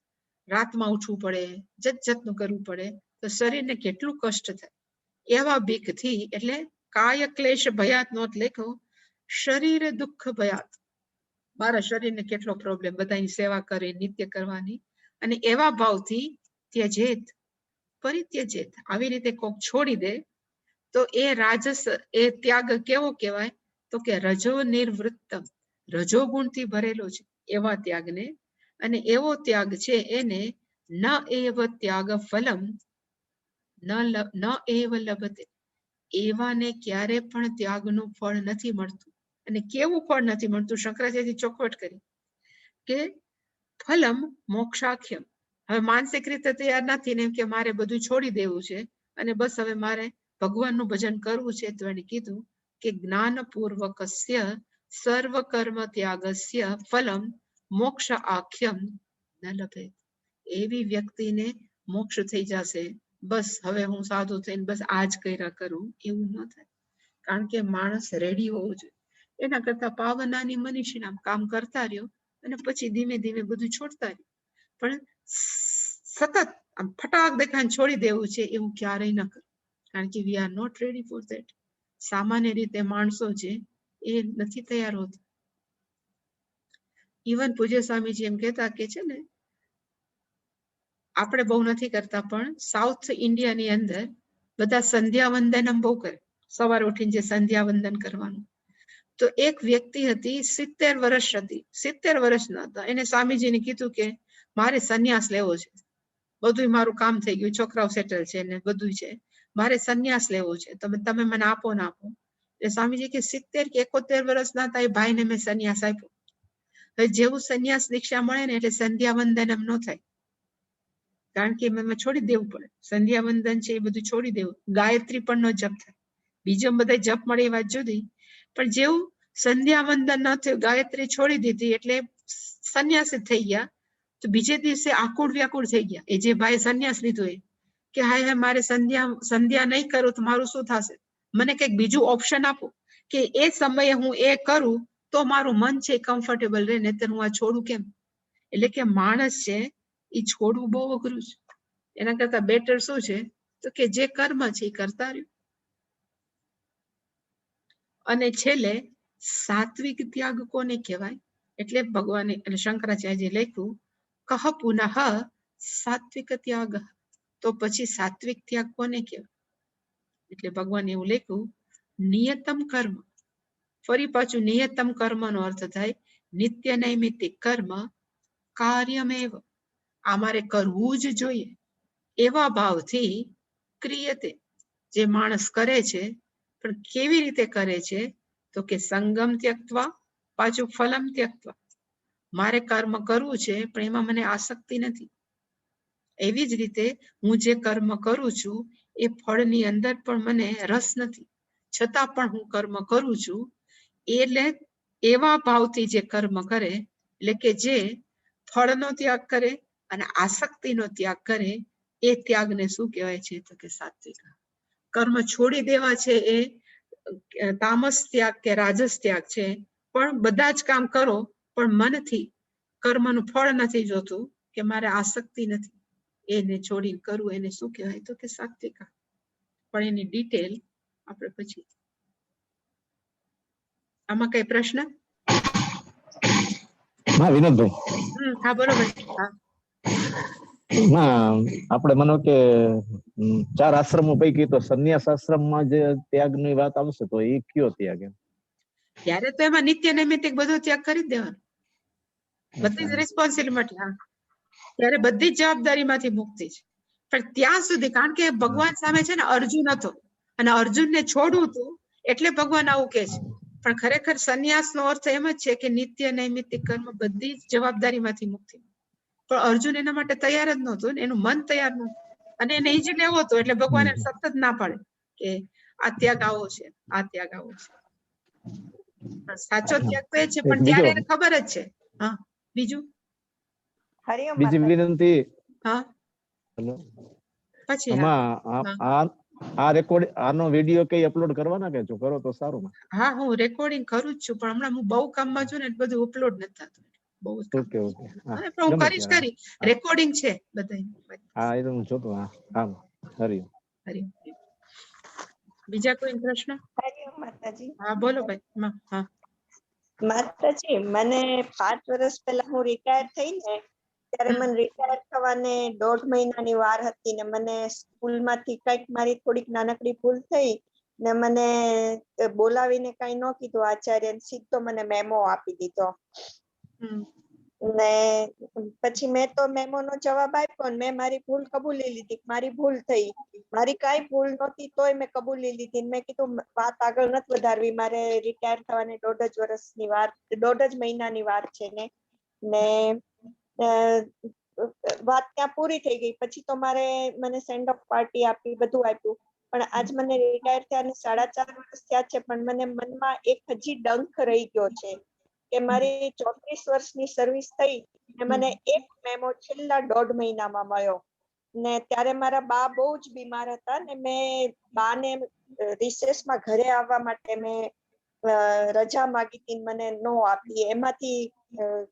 રાતમાં ઉઠવું પડે, જાતનું કરવું પડે તો શરીરને કેટલું કષ્ટ થાય. એવા બીકથી, એટલે કાય ક્લેશ ભયાત નોટ લેખો, શરીર દુઃખ ભયાત. મારા શરીરને કેટલો પ્રોબ્લેમ, બધાની સેવા કરે, નિત્ય કરવાની. અને એવા ભાવથી ત્યજેત પરિત્યજેત, આવી રીતે કોક છોડી દે તો એ રાજસ, એ ત્યાગ કેવો કહેવાય, તો કે રજો નિર્વૃત્તમ, રજોગુણથી ભરેલો છે એવા ત્યાગને. અને એવો ત્યાગ છે એને ન એવ ત્યાગ ફલમ ન એવ લભતે, એવાને ક્યારે પણ ત્યાગનું ફળ નથી મળતું. અને કેવું ફળ નથી મળતું, શંકરાચાર્ય ચોખવટ કરી કે ફલમ મોક્ષાખ્યમ. હવે માનસિક રીતે તૈયાર નથી ને એમ કે મારે બધું છોડી દેવું છે અને બસ હવે મારે ભગવાનનું ભજન કરવું છે, તો એને કીધું કે જ્ઞાનપૂર્વકસ્ય સર્વ કર્મ ત્યાગસ્ય ફલમ મોક્ષ આખ્યમ ન લભેત. એવી વ્યક્તિને મોક્ષ થઈ જશે. બસ હવે હું સાધુ થઈને બસ આ જ કર્યા કરું એવું ન થાય. કારણ કે માણસ રેડી હોવો જોઈએ. એના કરતા પાવનાની મનીષી નામ કામ કરતા રહ્યો અને પછી ધીમે ધીમે બધું છોડતા રહ્યો. પણ સતત આમ ફટાક દેખાને છોડી દેવું છે એવું ક્યારેય ન કરે. કારણ કે we are not ready for that. સામાન્ય રીતે માણસો છે એ નથી તૈયાર હોતા. ઇવન પૂજ્ય સ્વામીજી એમ કહેતા કે છે ને, આપણે બહુ નથી કરતા પણ સાઉથ ઇન્ડિયાની અંદર બધા સંધ્યા વંદન બહુ કરે. સવારે ઉઠીને જે સંધ્યા વંદન કરવાનું. તો એક વ્યક્તિ હતી 70 વર્ષ હતી, 70 વર્ષના હતા. એને સ્વામીજીને કીધું કે મારે સંન્યાસ લેવો છે, બધું મારું કામ થઈ ગયું, છોકરાઓ સેટલ છે ને બધું છે, મારે સંન્યાસ લેવો છે, તમે મને આપો ને આપો. એટલે સ્વામીજી કે 70 કે 71 વર્ષના હતા એ ભાઈને મેં સંન્યાસ આપ્યો. હવે જેવું સંન્યાસ દીક્ષા મળે ને એટલે સંધ્યા વંદન એમ ન થાય. કારણ કે એમાં છોડી દેવું પડે. સંધ્યા વંદન છે એ બધું છોડી દેવું. ગાયત્રી પણ નો જપ થાય. બીજો બધા જપ મળે એ વાત જુદી. પણ જેવું સંધ્યા વંદન ન થયું, ગાયત્રી છોડી દીધી એટલે સંન્યાસી થઈ ગયા. તો બીજે દિવસે આકુળ વ્યાકુળ થઈ ગયા. એ જે ભાઈ સંન્યાસ લીધો એ કે હાય મારે સંધ્યા નહીં કરું તો મારું શું થશે, મને કંઈક બીજું ઓપ્શન આપો કે એ સમયે હું એ કરું તો મારું મન છે કમ્ફર્ટેબલ રહે, નહીતર હું આ છોડું કેમ. એટલે કે માણસ છે એ છોડવું બહુ અઘરું છે. એના કરતા બેટર શું છે તો કે જે કર્મ છે એ કરતા રહ્યું. અને છેલ્લે સાત્વિક ત્યાગ કોને કહેવાય? એટલે ભગવાને એટલે શંકરાચાર્યજી લખ્યું કહ પુનઃ સાત્વિક ત્યાગ. તો પછી સાત્વિક ત્યાગ કોને કહેવાય? એટલે ભગવાન એવું લખ્યું નિયતમ કર્મ. ફરી પાછું નિયતમ કર્મનો અર્થ થાય નિત્ય નૈમિત્તિક કર્મ કાર્યમેવ. અમારે કરવું જ જોઈએ એવા ભાવથી ક્રિયતે. જે માણસ કરે છે પણ કેવી રીતે કરે છે તો કે સંગમ ત્યક્તવા, પાછું ફલમ ત્યક્તવા. મારે કર્મ કરવું છે પણ એમાં મને આસક્તિ નથી. એવી જ રીતે હું જે કર્મ કરું છું એ ફળની અંદર પણ મને રસ નથી, છતાં પણ હું કર્મ કરું છું. એટલે એવા ભાવથી જે કર્મ કરે, એટલે કે જે ફળનો ત્યાગ કરે અને આસક્તિનો ત્યાગ કરે, એ ત્યાગને શું કહેવાય છે તો કે સાત્વિક. કર્મ છોડી દેવા છે એ તામસ ત્યાગ કે રાજસ ત્યાગ છે. પણ બધા જ કામ કરો પણ મનથી કર્મનું ફળ નથી જોતું કે મારે આસક્તિ નથી, એને છોડીને કરવું એને શું કહેવાય તો કે સાત્વિક. પણ એની ડિટેલ આપણે પછી. આમાં કઈ પ્રશ્ન? હા વિનોદભાઈ. હા બરોબર. હા આપણે માનો કે 4 આશ્રમો પૈકી તો સંન્યાસ આશ્રમમાં જે ત્યાગની વાત આવશે તો એ કયો ત્યાગ? ત્યારે તો એમાં નિત્ય નૈમિત્તિક બધો ત્યાગ કરી દેવાનો, બધી જ રિસ્પોન્સિબિલિટી. હા ત્યારે બધી જ જવાબદારીમાંથી મુક્તિ છે. પણ ત્યાં સુધી કારણ કે ભગવાન સામે છે ને અર્જુન હતો અને અર્જુનને છોડવું હતું એટલે ભગવાન આવું કે છે. પણ ખરેખર સંન્યાસનો અર્થ એમ જ છે કે નિત્ય નૈમિત્તિક કર્મ બધી જ જવાબદારીમાંથી મુક્તિ. પણ અર્જુન એના માટે તૈયાર જ નહોતું ને, એનું મન તૈયાર નહોતું અને એને ઈ જ લેવો હતો. એટલે ભગવાન સતત ના પાડે કે આ ત્યાગ આવો છે, આ ત્યાગ આવો છે. સાચો ત્યાગ તો એ છે પણ ત્યારે એને ખબર જ છે. હા બીજું બીજી વિનંતી. હા પછી આ રેકોર્ડ આનો વિડિયો કઈ અપલોડ કરવાના કે જો કરો તો સારું. હા હું રેકોર્ડિંગ કરું જ છું પણ હમણાં હું બહુ કામમાં છું ને બધું અપલોડ નથી થતું. બહુ જ કામ. ઓકે પણ હું કરીશ રેકોર્ડિંગ છે બધા. હા એ તો હું જોતો. હા હરિઓમ. હરિઓમ. બીજા કોઈ પ્રશ્ન? હરિઓમ માતાજી. હા બોલો ભાઈ. હા માતાજી મને 5 વર્ષ પહેલા હું રિટાયર થઈ ને ત્યારે મને રિટાયર થવાને 1.5 મહિનાની વાર હતી ને મને સ્કૂલમાંથી કઈક મારી થોડીક નાનકડી ભૂલ થઈ ને મને બોલાવીને કઈ ન કીધું આચાર્ય, સીધો મને મેમો આપી દીધો. ને પછી મેં તો મેમો નો જવાબ આપ્યો ને મેં મારી ભૂલ કબૂલી લીધી, મારી ભૂલ થઈ. મારી કઈ ભૂલ નહોતી તોય મેં કબૂલી લીધી. મેં કીધું વાત આગળ નથી વધારવી, મારે રિટાયર થવાની 1.5 વર્ષની વાર, 1.5 મહિનાની વાર છે ને વાત ત્યાં પૂરી થઈ ગઈ. પછી તો મને સેન્ડ ઓફ પાર્ટી આપી, બધું આપ્યું. પણ આજ મને રિટાયર થયા 4.5 વર્ષ થયા છે પણ મને મનમાં એક હજી ડંખ રહી ગયો છે કે મારી 34 વર્ષની સર્વિસ થઈ ને મને એક મેમો છેલ્લા 1.5 મહિનામાં મળ્યો ને ત્યારે મારા બા બહુ જ બીમાર હતા ને મેં બાને રિસેસમાં ઘરે આવવા માટે મેં રજા માંગી હતી, મને નો આપી, એમાંથી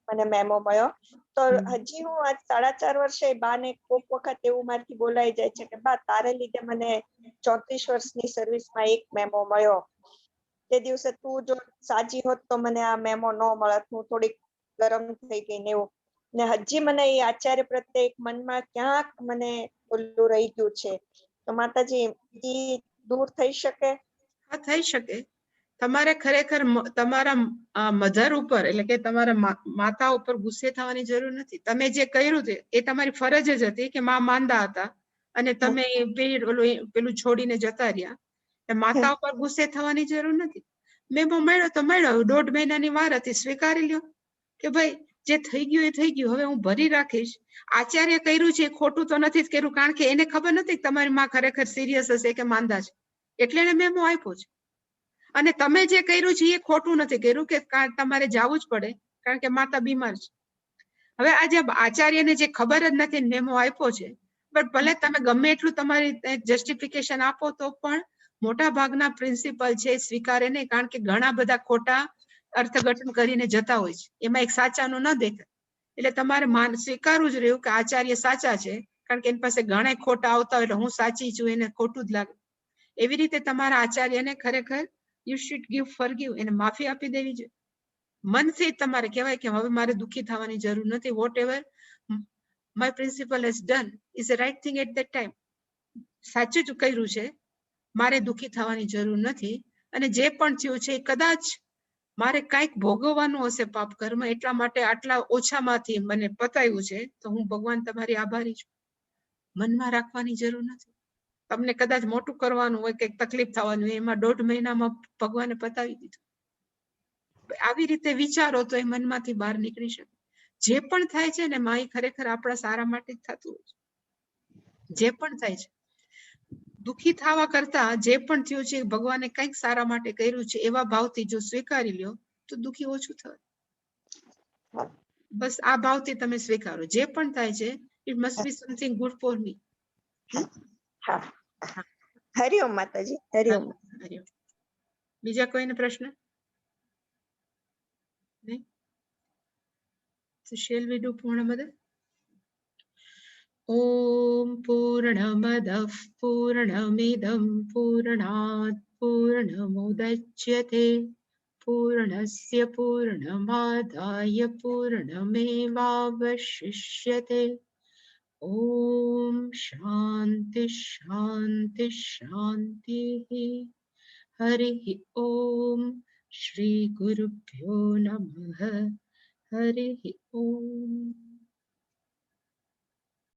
મને મેમો મળ્યો. તો હજી હું આજ 4.5 વર્ષે બાને કોક વખત એવું મારથી બોલાઈ જાય છે કે બા તારે લીધે મને 34 વર્ષની સર્વિસમાં એક મેમો મળ્યો. તે દિવસે તું જો સાજી હોત તો મને આ મેમો ન મળત, હું થોડીક ગરમ થઈ ગઈ ને એવું. ને હજી મને એ આચાર્ય પ્રત્યે એક મનમાં ક્યાંક મને ઓલું રહી ગયું છે. તો માતાજી ઈ દૂર થઈ શકે? હા, થઈ શકે. તમારે ખરેખર તમારા મધર ઉપર એટલે કે તમારા માતા ઉપર ગુસ્સે થવાની જરૂર નથી. તમે જે કર્યું છે એ તમારી ફરજ જ હતી કે માં માંદા હતા અને તમે પેલું છોડીને જતા રહ્યા. માતા ઉપર ગુસ્સે થવાની જરૂર નથી. મેમો મળ્યો તો મળ્યો, 1.5 મહિનાની વાર હતી, સ્વીકારી લ્યો કે ભાઈ જે થઈ ગયું એ થઈ ગયું, હવે હું ભરી રાખીશ. આચાર્ય કર્યું છે એ ખોટું તો નથી જ કર્યું, કારણ કે એને ખબર નથી કે તમારી માં ખરેખર સિરિયસ હશે કે માંદા છે, એટલે એને મેમો આપ્યો છે. અને તમે જે કર્યું છે એ ખોટું નથી કર્યું કે તમારે જવું જ પડે કારણ કે માતા બીમાર છે. હવે આજે આચાર્યને જે ખબર જ નથી મેમો આપ્યો છે, બટ ભલે તમે ગમે એટલું તમારી જસ્ટિફિકેશન આપો તો પણ મોટા ભાગના પ્રિન્સિપલ છે સ્વીકારે નહીં, કારણ કે ઘણા બધા ખોટા અર્થઘટન કરીને જતા હોય છે, એમાં એક સાચાનું ન દેખાય. એટલે તમારે સ્વીકારવું જ રહ્યું કે આચાર્ય સાચા છે, કારણ કે એની પાસે ઘણા ખોટા આવતા હોય એટલે હું સાચી છું એને ખોટું જ લાગે. એવી રીતે તમારા આચાર્યને ખરેખર યુ શુડ ગીવ ફોરગીવ, એને માફી આપી દેવી જોઈએ. મનથી તમારે કહેવાય કે હવે મારે દુઃખી થવાની જરૂર નથી. Whatever my principal has done is the right thing at that time. સાચું જ કર્યું છે, મારે દુઃખી થવાની જરૂર નથી. અને જે પણ થયું છે કદાચ મારે કંઈક ભોગવવાનું હશે પાપ કર્મ, એટલા માટે આટલા ઓછામાંથી મને પતાવ્યું છે, તો હું ભગવાન તમારી આભારી છું. મનમાં રાખવાની જરૂર નથી. તમને કદાચ મોટું કરવાનું હોય, કંઈક તકલીફ થવાની હોય, એમાં 1.5 મહિનામાં ભગવાને પતાવી દીધું. આવી રીતે વિચારો તો એ મનમાંથી બહાર નીકળી શકે. જે પણ થાય છે ને માં, ખરેખર આપણા સારા માટે જ થતું હોય છે. જે પણ થાય છે દુઃખી થવા કરતા જે પણ થયું છે ભગવાને કંઈક સારા માટે કર્યું છે એવા ભાવથી જો સ્વીકારી લ્યો તો દુઃખી ઓછું થાય. બસ આ ભાવથી તમે સ્વીકારો, જે પણ થાય છે it must be something good for me. Hariom માતાજી, હરિઓમ. બીજા કોઈને પ્રશ્ન? નહીં? So shall we do Purnamada? Om Purnamadah Purnamidam Purnat Purnamudachyate Purnasya Purnamadaya Purnamevavashishyate. Om Shanti Shanti Shanti. Hari Om Shri Gurubhyo Namaha. Hari Om.